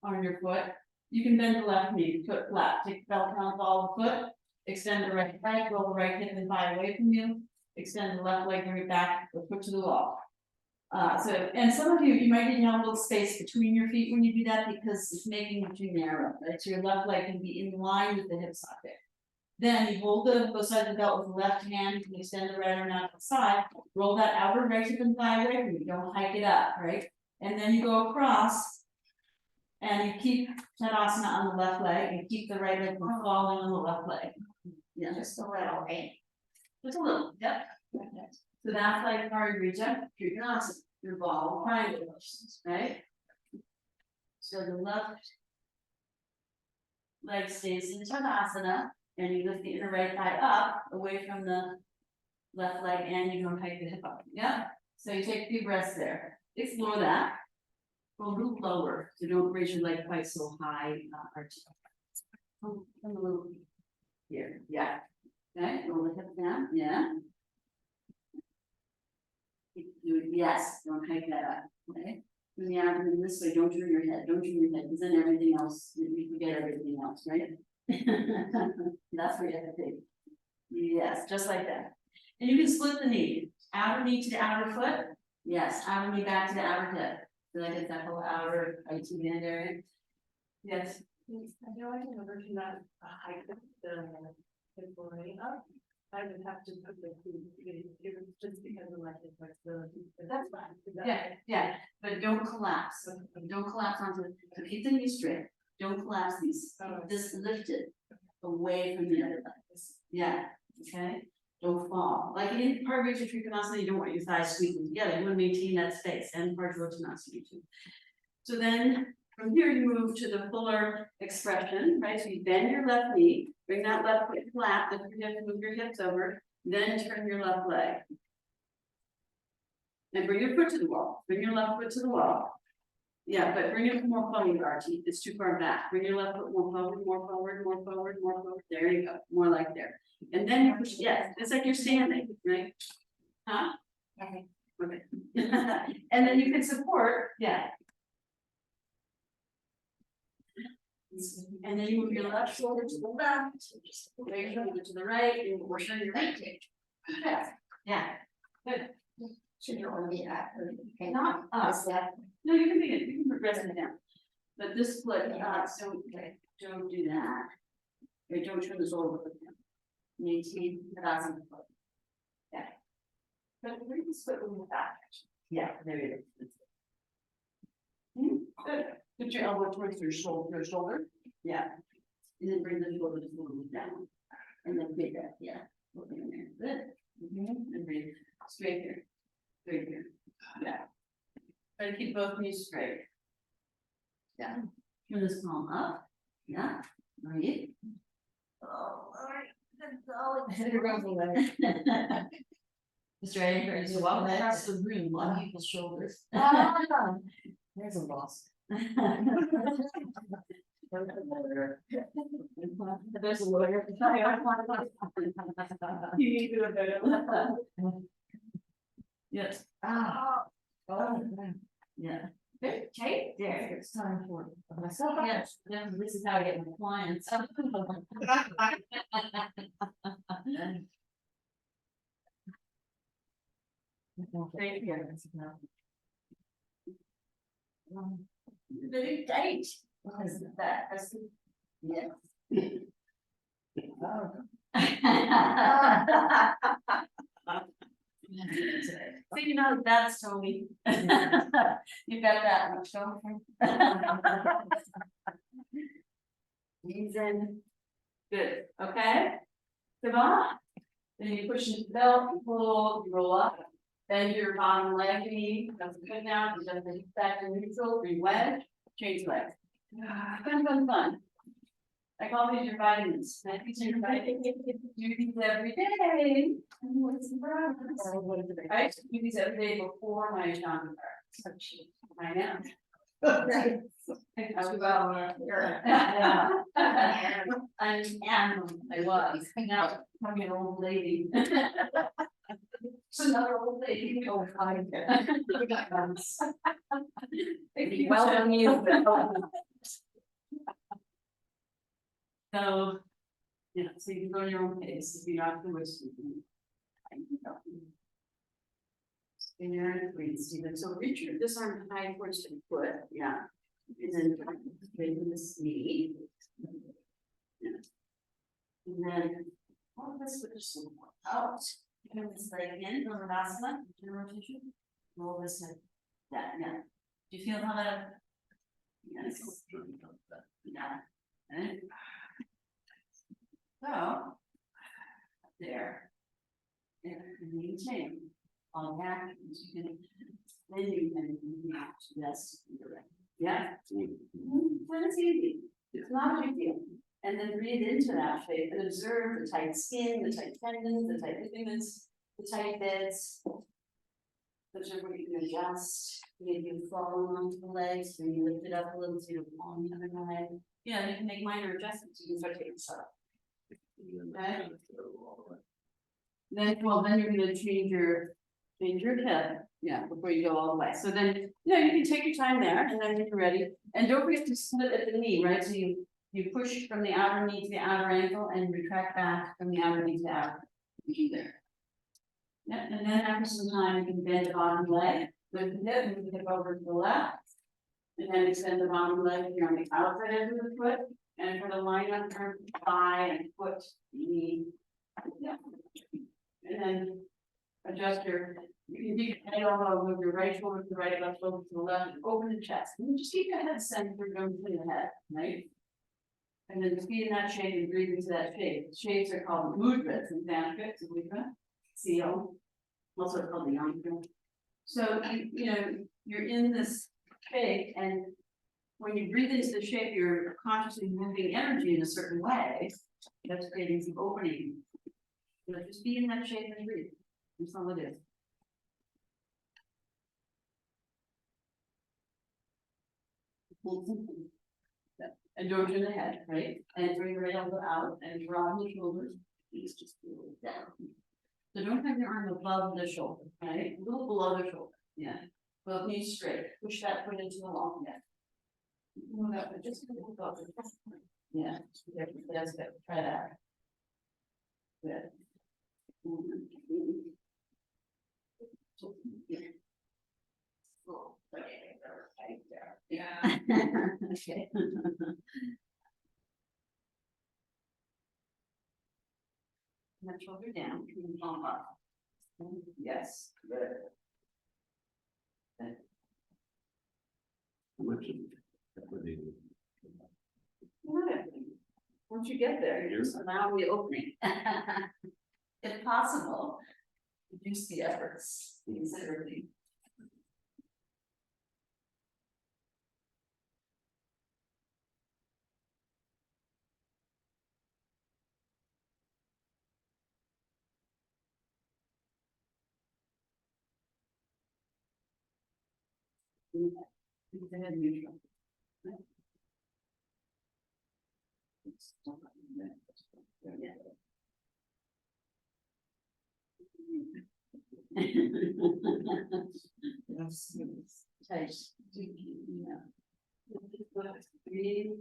on your foot, you can bend the left knee, foot flat, take the belt around the ball of the foot, extend the right leg, roll the right hip and thigh away from you, extend the left leg, bring it back, the foot to the wall. And some of you might need to have a little space between your feet when you do that because it's making it too narrow, right? So your left leg can be in line with the hip socket. Then you hold both sides of the belt with the left hand, you can extend the right arm out to the side, roll that outer right hip and thigh away from you, don't hike it up, right? And then you go across. And you keep Tadasana on the left leg and keep the right leg from falling on the left leg. Yeah, just a little, right? Just a little, yep. So that's like Parivrtta Trikonasana, your ball triangle motions, right? So the left leg stays in Tadasana. And you lift the inner right thigh up away from the left leg and you don't hike the hip up. Yeah. So you take a few breaths there. Explore that. Go a little lower. So don't raise your leg quite so high. Come a little here. Yeah. Okay. Roll the hip down. Yeah. Yes. Don't hike that up. Okay. Bring the abdomen this way. Don't turn your head. Don't turn your head. Because then everything else, you forget everything else, right? That's where you have to take. Yes, just like that. And you can split the knee. Outer knee to the outer foot. Yes, outer knee back to the outer hip. So like it's that whole outer right to the end area. Yes. I know I can never do that height the already up. I would have to put the just because of my flexibility. That's fine. Yeah, but don't collapse. Don't collapse onto it. So keep the knee straight. Don't collapse these. Keep this lifted away from the other leg. Yeah. Okay. Don't fall. Like in Parivrtta Trikonasana, you don't want your thighs squeezing together. You want to maintain that space, and Parivrottanasana too. So then from here you move to the fuller expression, right? So you bend your left knee, bring that left foot flat, lift your hips, move your hips over, then turn your left leg. And bring your foot to the wall. Bring your left foot to the wall. Yeah, but bring it more forward, Archie. It's too far back. Bring your left foot more forward, more forward, more forward, more forward. There you go. More like there. And then you push, yes, it's like you're standing, right? Huh? Okay. Okay. And then you can support, yeah. And then you move your left shoulder to the left, right shoulder to the right, and we're sure your right leg. Yeah, yeah, good. Should you only be at, okay, Not us. that. No, you can begin, you can progress it down. But this split, don't do that. Or don't turn this over. Maintain the thousand foot. But we can split them with that. Yeah, there it is. Good. Put your elbow towards your shoulder. Yeah. And then bring the shoulder just a little bit down. And then big that, yeah. Look in there, good. And breathe, straight here. Straight here, yeah. Try to keep both knees straight. Yeah. Turn this palm up, yeah, breathe. Oh, alright, Here goes the leg. Mr. Edinburgh, you walk across the room on people's shoulders. There's a loss. There's a lawyer. You need to do a better. Yes, Ah. Oh, yeah. Okay, there. it's time for myself. Yes, then this is how I get my clients. Thank you. Very tight. Because of that, that's the. Yes. Oh. So you know, that's Tony. You got that much, don't you? Knees in. Good, okay? Come on. Then you push the belt, you pull, you roll up. Bend your bottom leg knee, that's good now, you just back to neutral, re-wedge, change legs. Fun. I call these your vitamins. I think your vitamins. Do these every day. What's the problem? I used to do these every day before my Chandra. So cheap. I know. I was about, I was, now I'm an old lady. It's another old lady. Oh, fine. Welcome you. So, yeah, so you can go on your own pace, if you don't have to wish. And you're in breathe, Stephen, so reach your, this arm high towards the foot, yeah. And then straighten this knee. Yeah. And then, all of this, but just a little more out. Turn this leg in, Dhanurasana, turn rotation. Roll this head, yeah. Do you feel how that? Yes. Yeah. Okay. So. There. And maintain all that, you can, then you can, yes, yeah. But it's easy, it's not a big deal. And then breathe into that shape and observe the tight skin, the tight tendons, the tight ligaments, the tight bits. Observe where you can adjust, maybe you fall onto the legs, maybe lift it up a little so you don't fall on the other leg. Yeah, you can make minor adjustments, you can start taking this up. Okay. Then, well, then you're gonna change your hip, yeah, before you go all the way. So then, yeah, you can take your time there, and then when you're ready, and don't forget to split at the knee, right? So you push from the outer knee to the outer ankle and retract back from the outer knee to the outer knee there. Yeah, and then after some time, you can bend the bottom leg, lift the hip, move the hip over to the left. And then extend the bottom leg if you're on the outside edge of the foot, and for the line up, turn thigh and foot, knee. Yeah. And then adjust you can keep your head elbow, move your right shoulder to the right, left shoulder to the left, and open the chest. And just keep your head centered, going through the head, right? And then just be in that shape and breathe into that shape. Shapes are called mudras in Sanskrit, so mudra, seal, also called the yantra. So, you're in this shape, and when you breathe into the shape, you're consciously moving energy in a certain way. That's creating some opening. So just be in that shape and breathe. That's all it is. And don't turn the head, right? And bring your right elbow out and draw the shoulders. Please just pull it down. So don't have your arm above the shoulder, right? A little below the shoulder, yeah. Both knees straight. Push that foot into the long neck. Move that foot just a little above the yeah, that's good. Try that. Good. Yeah. Okay. And then shoulder down, and palm up. Yes, good. Good. Once you get there, you just allow the opening. If possible, reduce the efforts considerably. Neutral. Yes. Tight. Yeah. Breathe.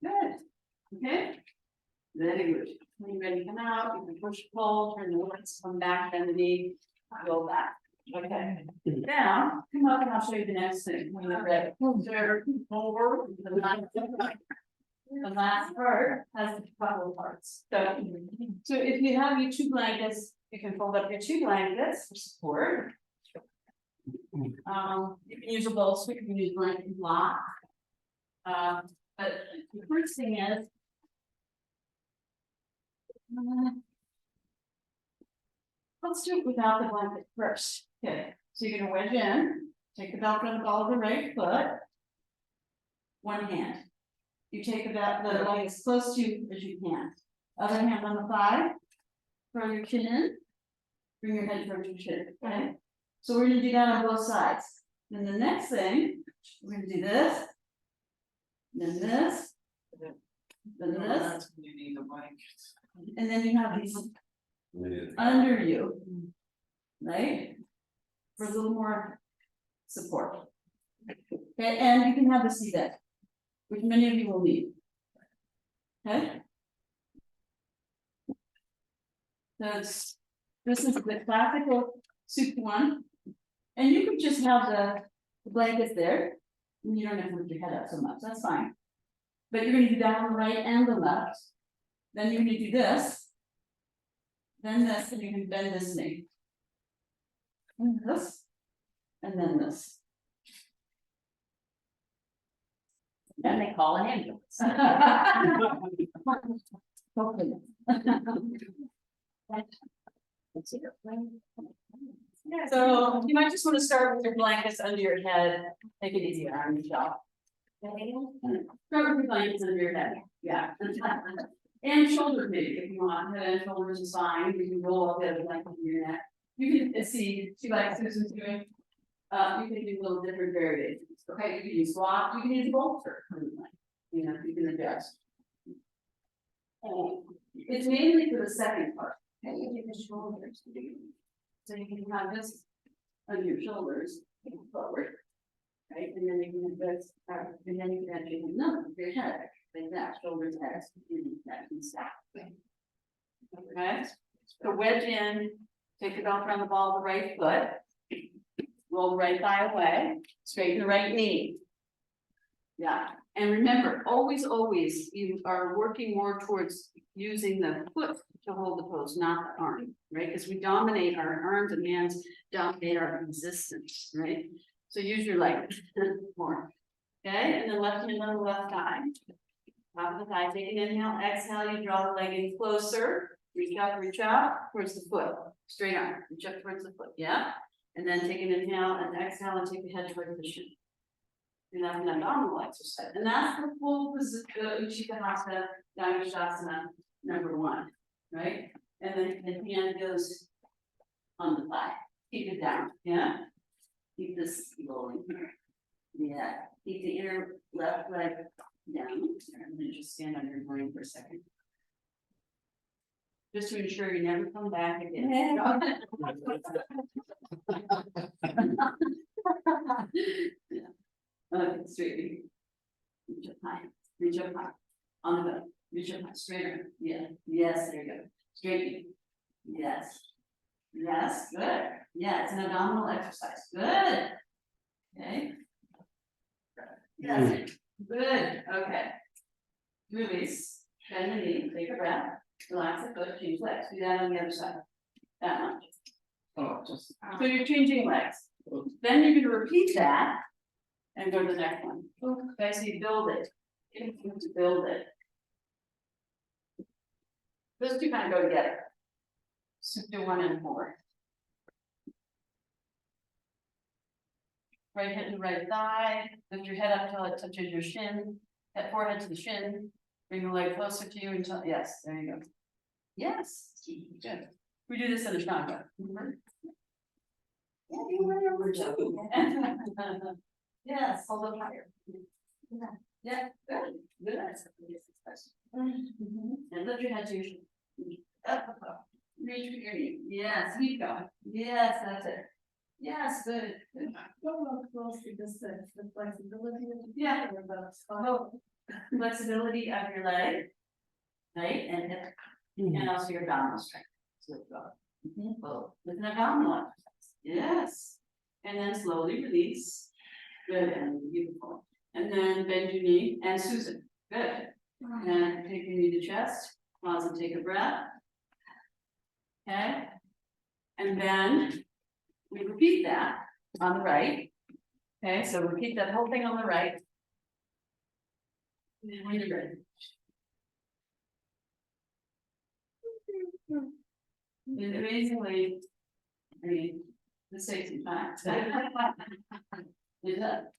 Good. Okay. Very good. When you're ready to come out, you can push, pull, turn the legs, come back, bend the knee, go back. Okay. Now, come up and I'll show you the next thing. When you're ready. There, forward. The last part has a couple of parts. So if you have your two blankets, you can fold up your two blankets for support. You can use a bolster, you can use blanket block. But the first thing is. Let's do it without the blanket first. Okay, so you're gonna wedge in, take the belt on the ball of the right foot. One hand. You take the leg as close to you as you can. Other hand on the thigh. Throw your chin in. Bring your head towards your chin, okay? So we're gonna do that on both sides. Then the next thing, we're gonna do this. Then this. Then this. You need a blanket. And then you have these under you. Right? For a little more support. Okay, and you can have the seat bed, which many of you will need. Okay? So this is the classical soup one. And you could just have the blankets there. And you don't have to lift your head up so much, that's fine. But you're gonna do that on the right and the left. Then you're gonna do this. Then this, and you can bend this knee. And this. And then this. Then they call an ambulance. Hopefully. So you might just want to start with your blankets under your head. Take it easy on yourself. Start with your blankets under your head. Yeah. And shoulders maybe if you want. Head and shoulders is fine. You can roll up the blanket on your neck. You can see like Susan's doing. You can do little different variations. Okay, you can use squat, you can use bolster. You know, you can adjust. It's mainly for the second part. Okay, you take the shoulders. So you can have this on your shoulders forward. Right, and then you can have this, and then you can actually your head, like that, shoulders, head, that and stack. Okay, so wedge in, take the belt around the ball of the right foot. Roll the right thigh away, straighten the right knee. Yeah, and remember, always, you are working more towards using the foot to hold the pose, not the arm, right? Because we dominate our arms and hands, dominate our existence, right? So use your leg more. Okay, and then left hand on the left thigh. Top of the thigh, take an inhale, exhale, you draw the leg in closer. Reach out towards the foot. Straight arm, reach up towards the foot, yeah? And then take an inhale and exhale and take the head towards the shin. And that's an abdominal exercise. And that's the full position, Uttanasana, Dharmasthasana, #1, right? And then the hand goes on the thigh. Keep it down, yeah? Keep this rolling. Yeah, keep the inner left leg down. And then just stand on your groin for a second. Just to ensure you never come back again. Yeah. Okay, straight. Reach up high. Reach up high. On the belly. Reach up high. Straighter. Yeah. Yes, there you go. Straight. Yes. Yes, good. Yeah, it's an abdominal exercise. Good. Okay. Yes, good, okay. Release, bend the knee, take a breath, relax the foot, change legs. Do that on the other side. That much. Oh, just. So you're changing legs. Then you're gonna repeat that and go to the next one. Okay, so you build it. You need to build it. Those two kind of go together. So do 1 and 4. Right hip to right thigh, lift your head up until it touches your shin, head forehead to the shin, bring the leg closer to you until, yes, there you go. Yes, good. We do this in Ashtanga. Yeah, you were number 2. Yes, hold up higher. Yeah, good, good. And lift your head to your shin. Up. Reach for your knee. Yes, keep going. Yes, that's it. Yes, good, good. Go close to the flexibility of the. Yeah. Oh, flexibility of your leg, right, and hip, and also your abdominal strength. So go. Both with an abdominal exercise. Yes, and then slowly release. Good and beautiful. And then bend your knee and Susan. Good. And take your knee to chest. Pause and take a breath. Okay. And then we repeat that on the right. Okay, so repeat that whole thing on the right. When you're ready. And amazingly, I mean, this takes some time. Is that?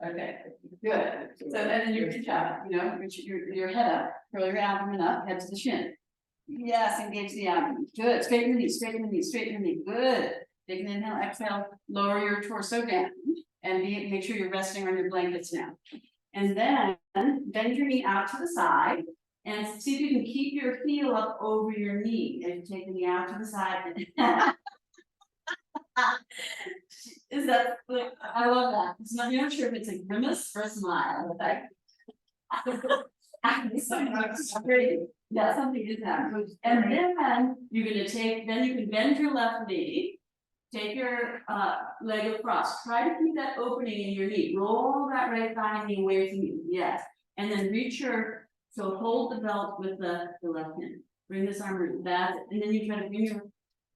Okay, good. So, and then you reach out, you know, reach your head up, curl your abdomen up, head to the shin. Yes, engage the abdomen. Good. Straighten the knee, straighten the knee, straighten the knee. Good. Take an inhale, exhale, lower your torso down and make sure you're resting on your blankets now. And then bend your knee out to the side and see if you can keep your heel up over your knee. And take the knee out to the side. Is that like, I love that. It's not, you're not sure if it's a grimace or a smile. Okay. Yeah, something is happening. And then you're gonna take, then you can bend your left knee. Take your leg across. Try to keep that opening in your knee. Roll that right thigh knee away from you. Yes. And then reach your, so hold the belt with the left hand. Bring this arm back. And then you try to bring your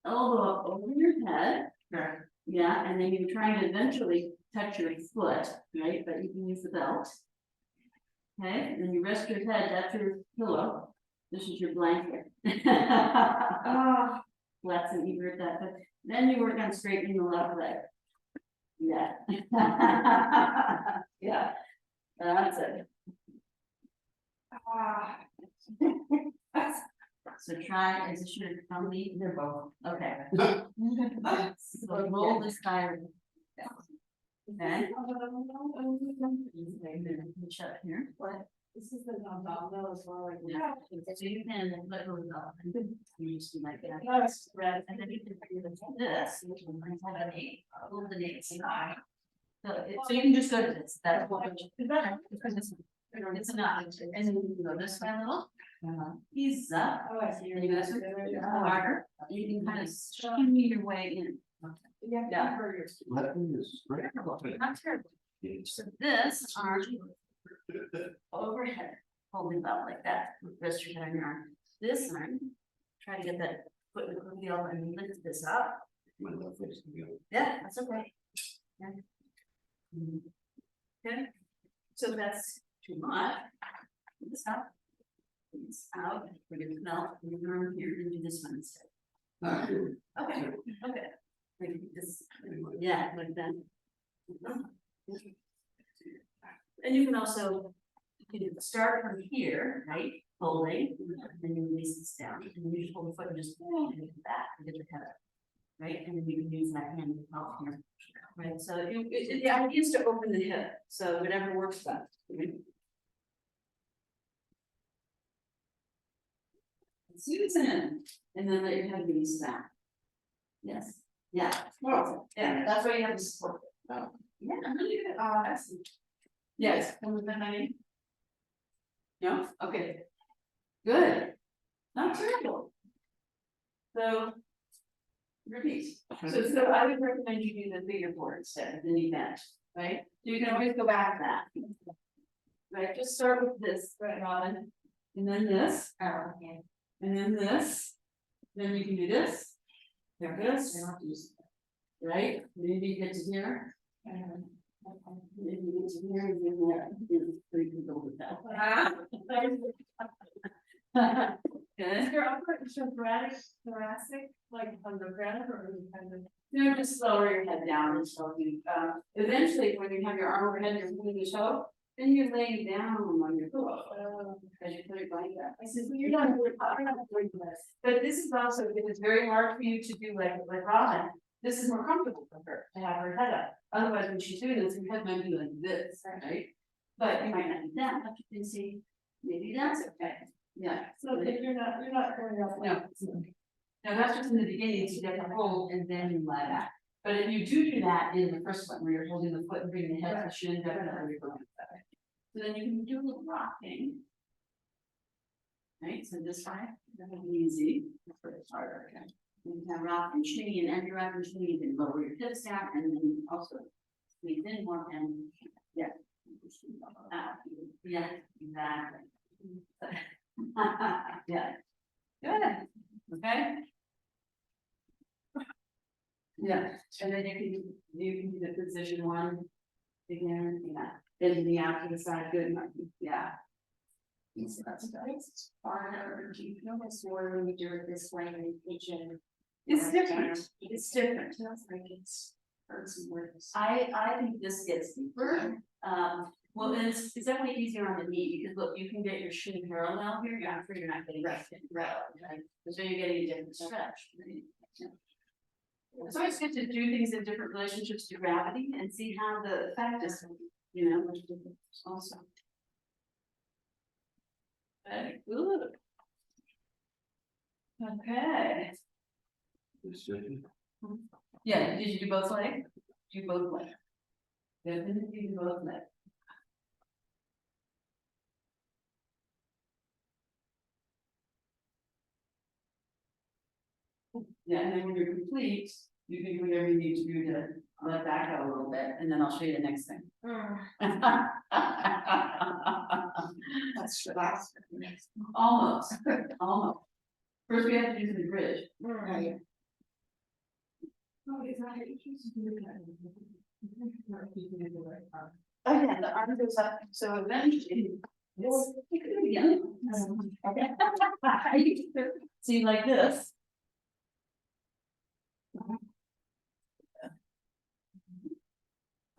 elbow up over your head. Right. Yeah. And then you're trying to eventually touch your foot, right? But you can use the belt. Okay. And then you rest your head. That's your pillow. This is your blanket. Oh, let's invert that. But then you work on straightening the left leg. Yeah. Yeah. That's it. So try, is this your thumb lead? They're both. Okay. So roll this guy. Okay. Push up here. What? This is the abdominal as well. Yeah. So you can literally go and you just do like that. Right. And then you can do this, which will bring have an 8, hold the 8 side. So you can just go to this. That's what because it's enough. And then you can go this way a little. Ease up. Oh, I see. And you go this way harder. You can kind of shimmy your way in. Yeah. Let me just. Not terrible. So this arm overhead, holding up like that, rest your head on your arm. This arm, try to get that foot in the crook of the elbow and lift this up. My left foot's gonna go. Yeah, that's okay. Yeah. Okay, so that's too much. This up. This out, bring it belt, bring your arm here, and do this one instead. Okay, okay. Like this, yeah, like that. And you can also, you can start from here, right? Holding, and then you release this down, and then you just hold the foot and just back and get the head up. Right, and then you can use that hand to help here. Right, so the idea is to open the hip, so whatever works best. Susan, and then let your head release back. Yes, yeah, yeah, that's why you have to support it. Oh. Yeah, really good. Excellent. Yes, come with that, honey. No, okay. Good. Not terrible. So. Repeat. So I would recommend you do the bigger board instead of the knee bend, right? You can always go back to that. Right, just start with this, right, Robin? And then this, Oh, okay. and then this. Then you can do this. There it is. Right, then you get to here. Then you get to here, and then there, so you can go with that. Good. Is your upper, is your thoracic, like underground or kind of? No, just lower your head down until you, eventually, when you have your arm overhead, you're pulling your toe, then you're laying down on your pillow. As you put it like that. I said, well, you're not doing this. But this is also, if it's very hard for you to do like Robin, this is more comfortable for her to have her head up. Otherwise, when she's doing this, her head might be like this, right? But you might not do that, but you can see, maybe that's okay, yeah. So if you're not going up. No. Now, that's just in the beginning, to get the hold and then you lie back. But if you do that in the first one, where you're holding the foot and bringing the head to the shin, definitely you're going better. So then you can do a little rocking. Right, so this way, that'll be easy, that's where it's harder, okay? You can have rock and chinny and every rock and chinny, you can lower your hips down and then also squeeze in more and, yeah. Yeah, exactly. Yeah. Good, okay? Yeah, and then you can do the position one. Again, yeah, then the out to the side, good, yeah. So that's nice. Or do you notice more when you do it this way in the kitchen? It's different, it's different. Sounds like it's hurts and worse. I think this gets deeper, well, it's definitely easier on the knee, because look, you can get your shin parallel here, you're afraid you're not getting right, right? So you're getting a different stretch. Right? Yeah. It's always good to do things in different relationships to gravity and see how the effect is, you know, which is also. Very good. Okay. Yeah, did you do both legs? Do both legs. Definitely do both legs. Yeah, and then when you're complete, you can do whatever you need to do to let that go a little bit, and then I'll show you the next thing. That's relaxed. Almost, almost. First, we have to do the bridge. Right. Okay, the arm goes up, so eventually. You can do it again. Okay. See, like this.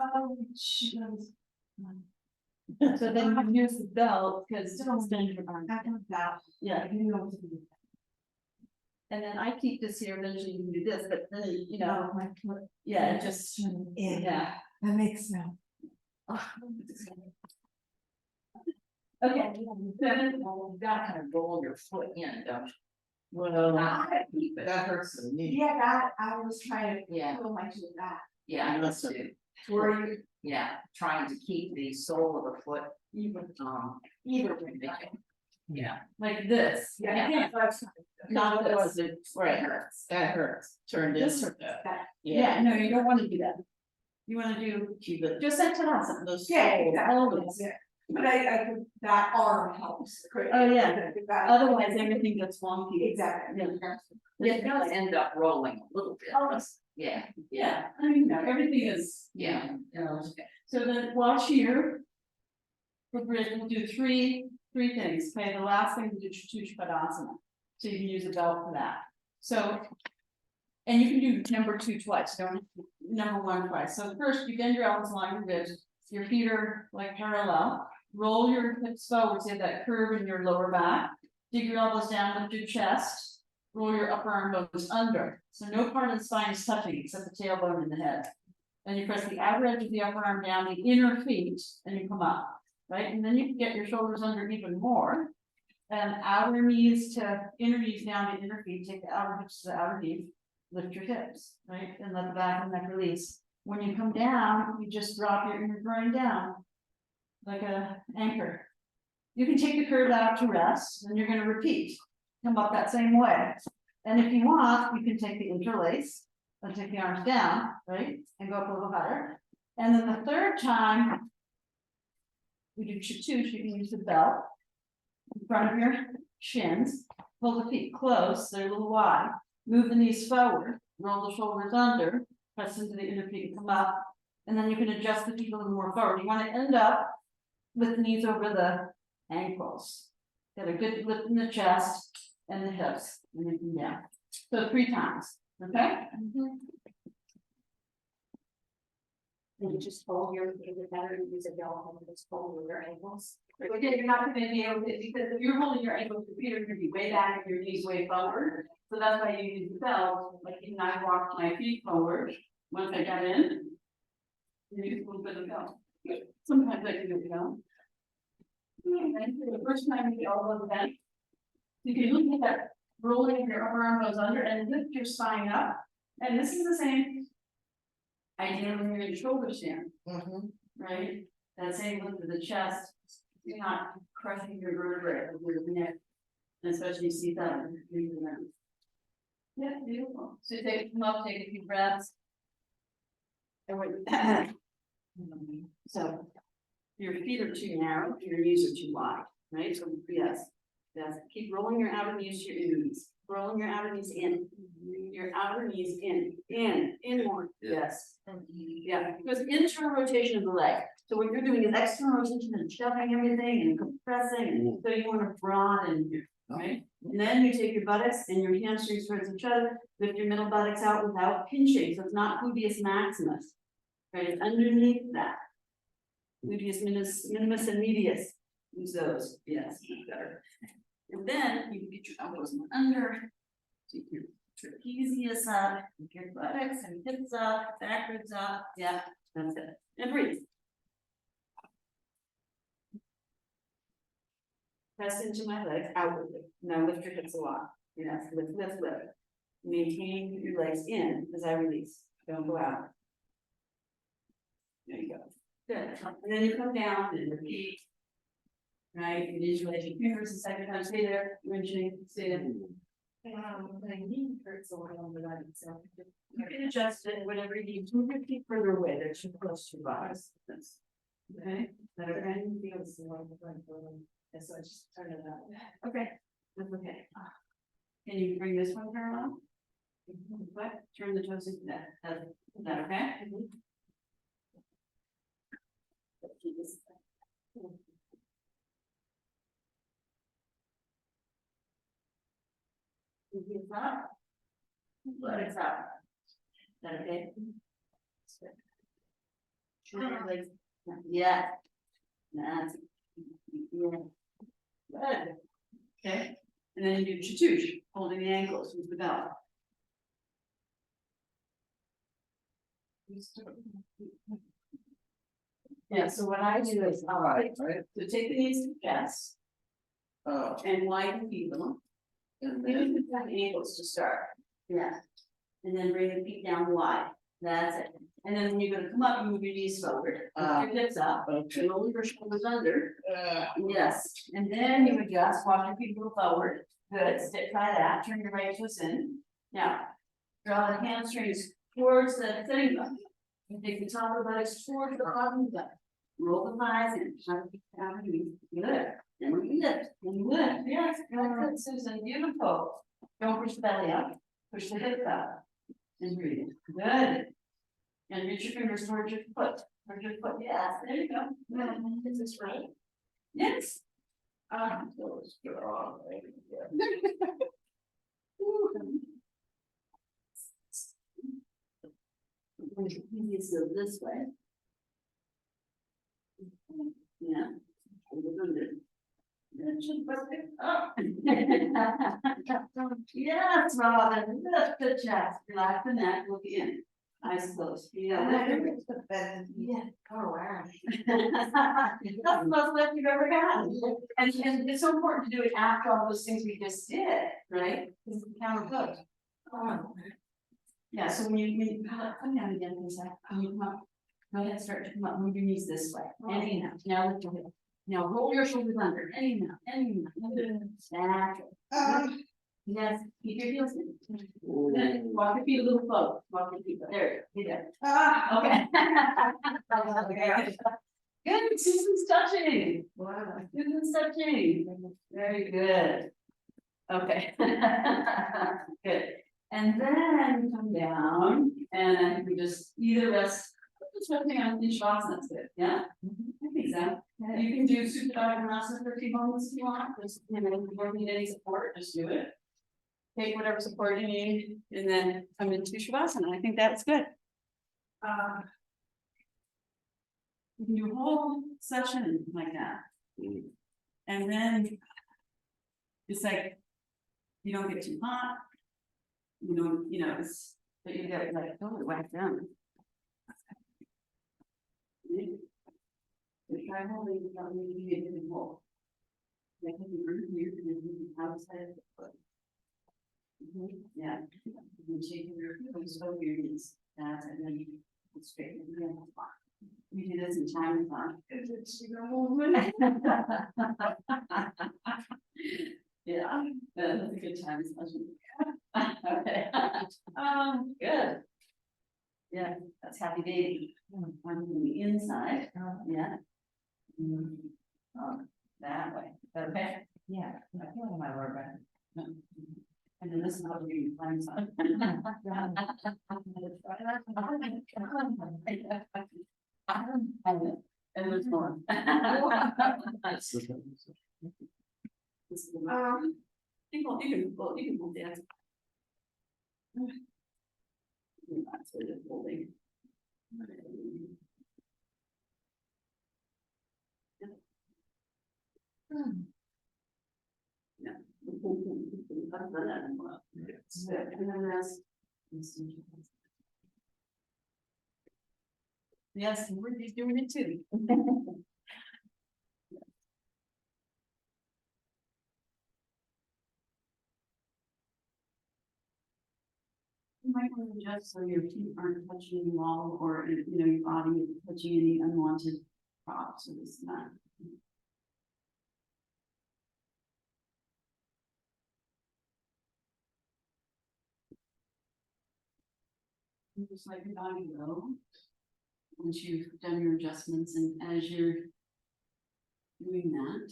Oh, jeez. So then you use the belt, because it's extend your arm. Yeah, and then I keep this here, eventually you can do this, but then, you know, yeah, it just, yeah. That makes sense. Okay, then Gotta kind of roll your foot in, don't you? well, That hurts the knee. Yeah, that, I was trying to Yeah, pull my toe back. yeah, I must have. Were you Yeah, trying to keep the sole of the foot, even, either way. Yeah. like this. yeah, that's. Not this. was it, right, that hurts, turned This into. that. Yeah, no, you don't wanna do that. You wanna do Keep it. just that to Those. Yeah, soles, exactly. always. Yeah. But I could, that arm helps. Oh, yeah. That- Otherwise, everything gets wonky. Exactly. Yeah. It does end up rolling a little bit. Oh. Yeah, Yeah, I mean, everything is, yeah. you know, so then watch here. For bridge, we'll do three things, okay, the last thing we do Chaturpadasana, so you can use a belt for that, so. And you can do number 2 twice, don't, number 1 twice, so first you bend your elbows along your ribs, your feet are like parallel. Roll your hips forward, say that curve in your lower back, dig your elbows down, lift your chest. Roll your upper arm bones under, so no part of the spine is touching except the tailbone and the head. And you press the outer edge of the upper arm down the inner feet, and you come up, right? And then you can get your shoulders under even more. And outer knees to inner knees down to inner feet, take the outer hips to the outer knees, lift your hips, right? And let the back and neck release. When you come down, you just drop your inner groin down. Like a anchor. You can take the curve out to rest, and you're gonna repeat. Come up that same way. And if you want, you can take the interlace and take the arms down, right, and go up a little higher. And then the third time we do chatuch, you can use the belt in front of your shins, pull the feet close, they're a little wide, move the knees forward, roll the shoulders under, press into the inner feet and come up. And then you can adjust the feet a little more forward. You want to end up with the knees over the ankles. Get a good lift in the chest and the hips, and then come down. So 3 times, okay? And you just hold your, is it better to use a belt and just hold your ankles? Again, you're not gonna be able to, because if you're holding your ankles, your feet are gonna be way back and your knees way forward. So that's why you use the belt, like even I walked my feet forward, once I got in. You use a little bit of belt. Sometimes I can do it, And for the first time, the elbow bent. You can look at that, rolling your upper arm goes under and lift your spine up, and this is the same. Idea when you're in shoulder stand, right? That same lift of the chest, you're not crushing your vertebrae with your neck, especially you see that. Yeah, beautiful. So come up, take a few breaths. And what so your feet are too narrow, your knees are too wide, right? So yes, keep rolling your outer knees to your inner knees, rolling your outer knees in, your outer knees in more, yes. Yeah, because internal rotation of the leg. So what you're doing is external rotation and shoving everything and compressing, so you want to broaden, right? And then you take your buttocks and your hamstrings towards each other, lift your middle buttocks out without pinching, so it's not gluteus maximus, right? It's underneath that. Gluteus minimus and medius, use those, yes, better. And then you can get your elbows under, take your trapezius up, your buttocks and hips up, backwards up, yeah, that's it, and breathe. Press into my legs outwardly, now lift your hips a lot, yes, lift. Maintain your legs in as I release, don't go out. There you go. Good, and then you come down and repeat. Right, you visualize your fingers the second time, stay there, wrenching, stay there. My knee hurts a little on the right, so. You can adjust it, whatever you need, move your feet further away, they're too close to your bodies. That's. Okay, that okay? Feels the one the front bone, and so I just turn it out. Okay, that's okay. Can you bring this one parallel? What, turn the toes into that, is that okay? It's up. Let it up. Is that okay? Yeah. That's. Yeah. Good. Okay, and then you do chatuch, holding the ankles with the belt. Yeah, so what I do is, Right. so take the knees to the chest and widen feet them. And Maybe then, we have ankles to start. Yeah. And then bring the feet down wide. That's it. And then when you're gonna come up, you move your knees forward, lift your hips up, okay. roll your shoulders under. Yes, and then you adjust, walk your feet a little forward. Good, stick by that, turn your right toes in. Now, draw the hamstrings towards the sitting bone. You take the top of the legs towards the bottom of the butt. Roll the thighs in, try to keep down the knees. Good. Then we lift, and lift. Yes, good, Susan, beautiful. Don't push the belly up, push the hips up. And breathe. Good. And reach your fingers towards your foot. Yes, there you go. Is this right? Yes. Those strong, yeah. Easiest go this way. Yeah. That should work it up. Yes, Robin, lift the chest, relax the neck, look in. Eyes closed. Yeah. Yeah. Oh, wow. That's the most lift you've ever had. And it's so important to do it after all those things we just did, right? Because it's counterfeit. Yeah, so when you come down again, for a sec, when you come up, go ahead, start to come up, move your knees this way, inhale, now lift your hip. Now roll your shoulders under, inhale. Back. Yes, keep your heels in. Then walk your feet a little close, walk your feet, there, you go. Okay. Okay. Good, Susan's touching. Wow. Susan's touching. Very good. Okay. Good. And then come down and we just either rest, just resting on each shavasana, that's good, yeah? I think so. You can do Supta for a few moments if you want, just, you know, if you don't need any support, just do it. Take whatever support you need and then come into Shavasana. I think that's good. You can do a whole session like that. And then it's like, you don't get too hot. You don't, you know, it's, but you get like totally whacked down. Try holding without needing it in the hole. Like when you burn here and then you outside of the foot. Yeah, and shaking your toes over your knees, that's and then you go straight in the other spot. We do this in Chinatown. Yeah, that's a good time session. Okay. Good. Yeah, that's happy baby. On the inside, yeah. That way, okay? Yeah, I feel my lower back. And then this is how you find some. And there's more. People, you can hold dance. That's what it's holding. Yeah. And then that's. Yes, Rudy's doing it too. You might want to adjust so your feet aren't touching the wall or, you know, your body isn't touching any unwanted props or this and that. You just let your body go. Once you've done your adjustments and as you're doing that,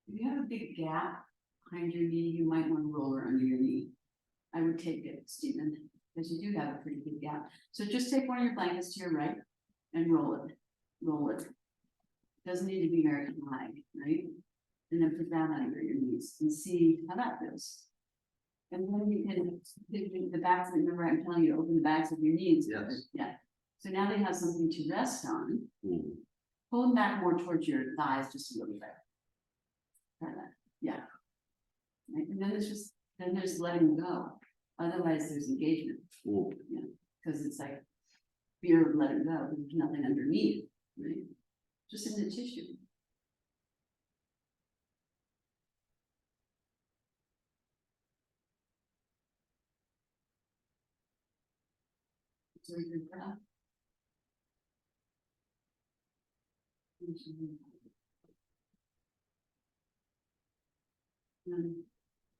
if you have a big gap behind your knee, you might want to roll her under your knee. I would take it, Stephen, because you do have a pretty big gap. So just take one of your blankets to your right and roll it, roll it. Doesn't need to be very high, right? And then put that under your knees and see how that feels. And then you can, the backs, remember I'm telling you to open the backs of your knees. Yes. Yeah. So now they have something to rest on. Pull them back more towards your thighs just a little bit. Try that. Yeah. Right. And then it's just, then there's letting go. Otherwise there's engagement. Yeah. Because it's like fear of letting go. There's nothing underneath, right? Just in the tissue. So your breath. And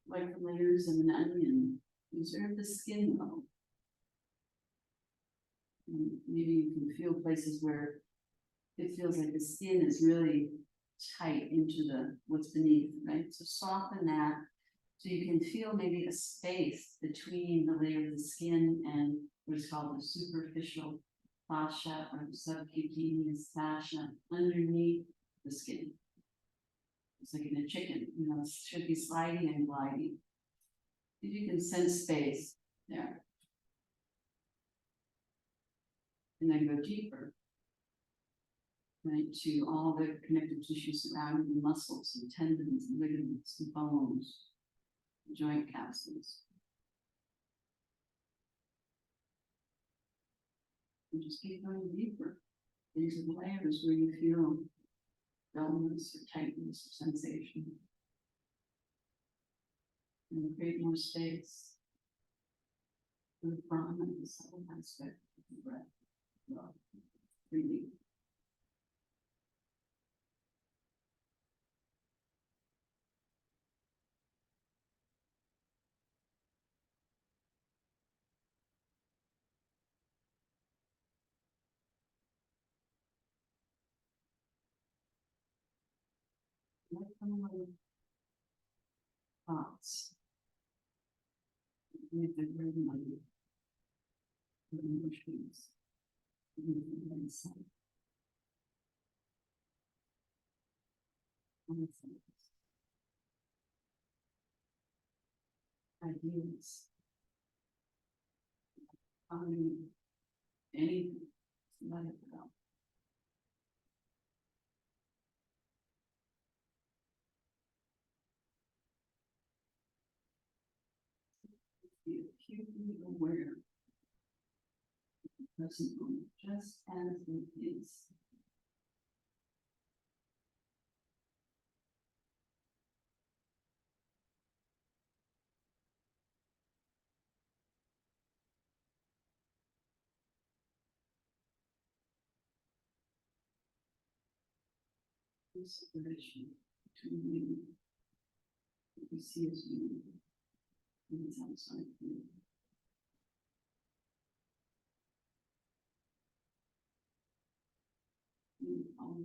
like the layers of an onion, observe the skin level. And maybe you can feel places where it feels like the skin is really tight into the what's beneath, right? So soften that so you can feel maybe a space between the layer of the skin and what's called the superficial fascia or the subcutaneous fascia underneath the skin. It's like in a chicken, you know, it should be sliding and gliding. If you can sense space there. And then go deeper. Right, to all the connective tissue surrounding the muscles and tendons and ligaments and bones, joint capsules. And just keep going deeper into the layers where you feel dullness or tightness or sensation. And create more space for the prana and the subtle aspect of the breath. Well, breathing. Thoughts. With the word money. The emotions. With the insight. Ideas. Anything, let it go. Be acutely aware. of the present moment, just as it is. Separation between you, what we see as you, and what's outside of you. You are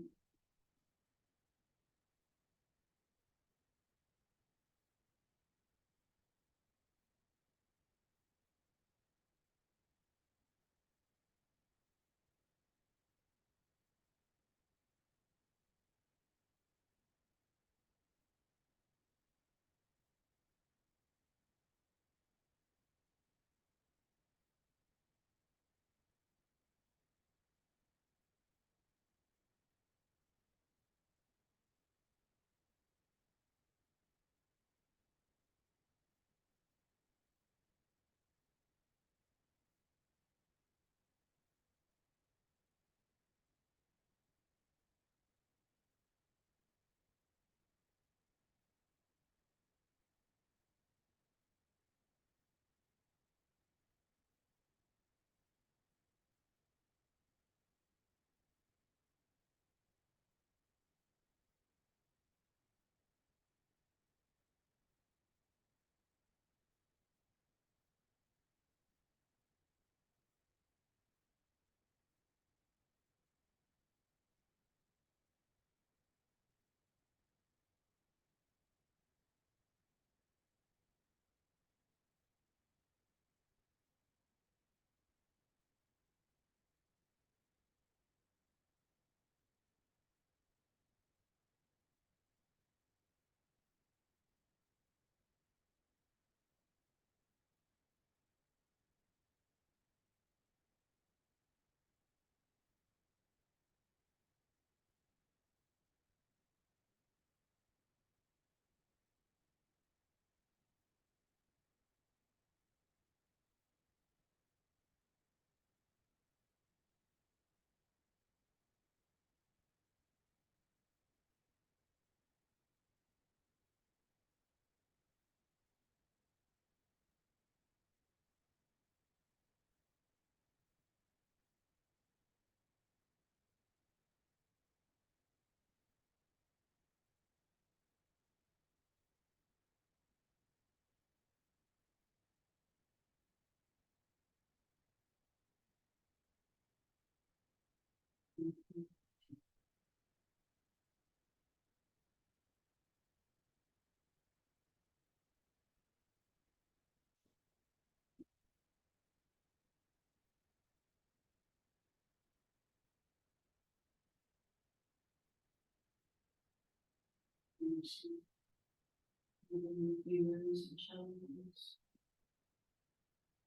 ears and shoulders.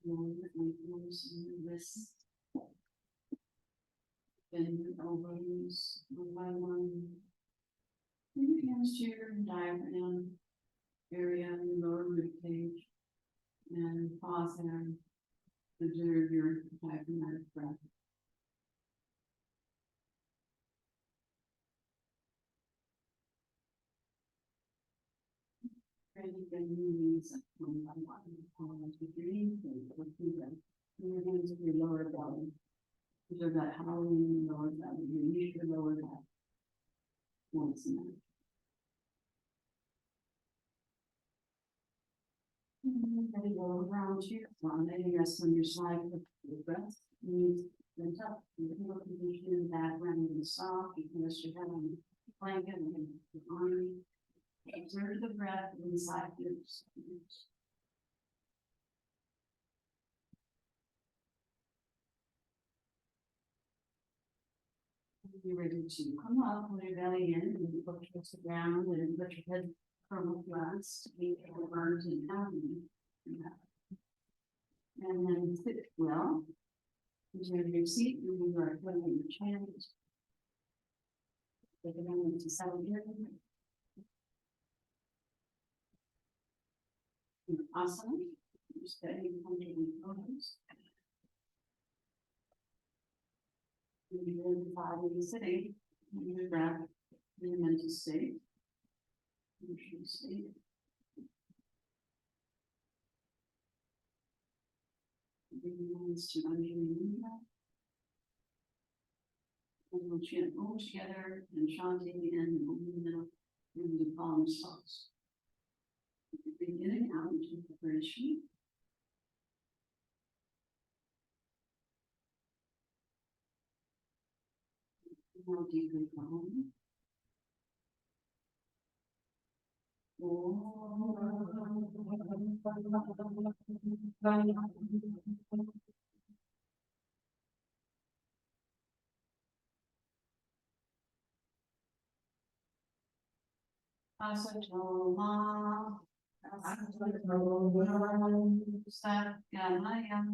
Lower your ankles and your wrists. Bend your elbows one by one. Bring your hands to your diaphragm area in the lower rib cage. And pause there. Observe your diaphragmatic breath. Ready to bend your knees up one by one. With your knees, with your your hands to your lower belly. Observe that howling in the lower belly. Your knees to your lower back. Once more. Ready to go around to your front. Letting rest on your side with your breath. Knees bent up. Your heel position in the background is soft. You can rest your head on the blanket and your arm. inside loops. You're ready to come up, put your belly in, and look towards the ground, and let your head firmly relaxed, be able to burn and happy. And then sit well. Into your seat, and you are putting in your chest. Take a moment to settle here. Awesome. Just getting comfortable pose. You're in sitting, you grab your mental state. Emotional state. Bring your hands to under your knee. And we'll chant Om together and Shanti and Om in the middle and the palm sauce. Breathe in and out into preparation. Now deeply calm. Asatoma. Satyamayam.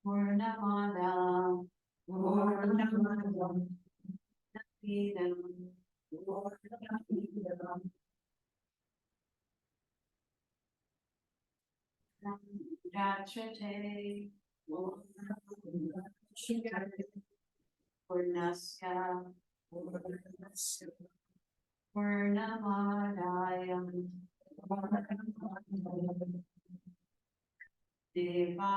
Purnamada, Purnamada, Rachate, Purnasya, Purnamadayam, Deva,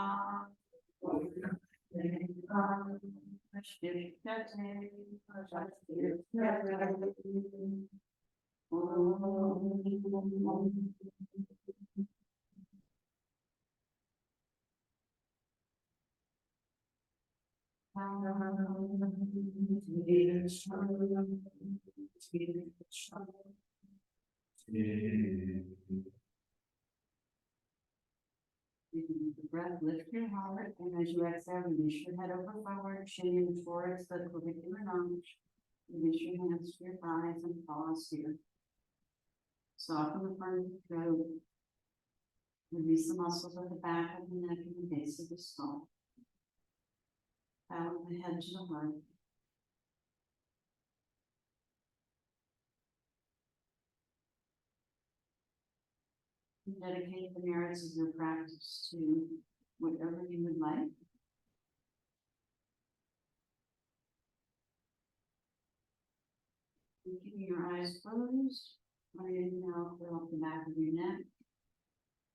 the breath, lift your heart, and as you exhale, release your head over forward, chin in towards the clavicular notch. Release your hands to your thighs and pause here. Soften the front of the throat. Release the muscles at the back of the neck and the base of the skull. Bow the head to the heart. Dedicate the merits of your practice to whatever you would like. And keeping your eyes closed, let your inhale, fill up the back of your neck,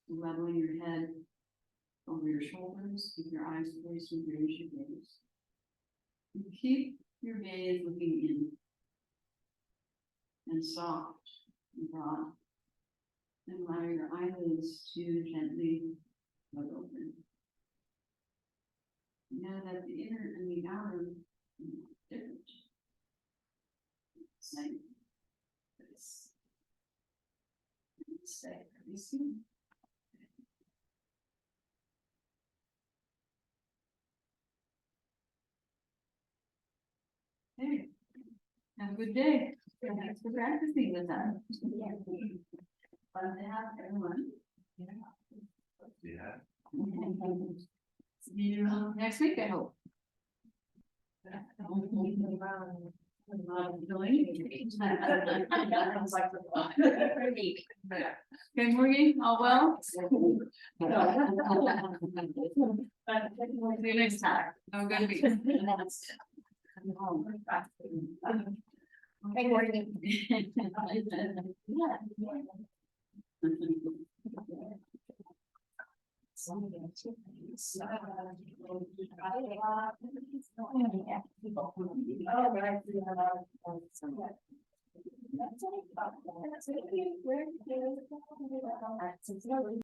leveling your head over your shoulders. Keep your eyes closed and raise your gaze. And keep your gaze looking in and soft and broad. And allow your eyelids to gently float open. Know that the inner and the outer are different. Same. Stay pretty soon. Hey, have a good day. Thanks for practicing with us. Fun to have everyone. Yeah. See you next week, I hope. Okay, Morgan, all well? See you next time. Have a good week. That's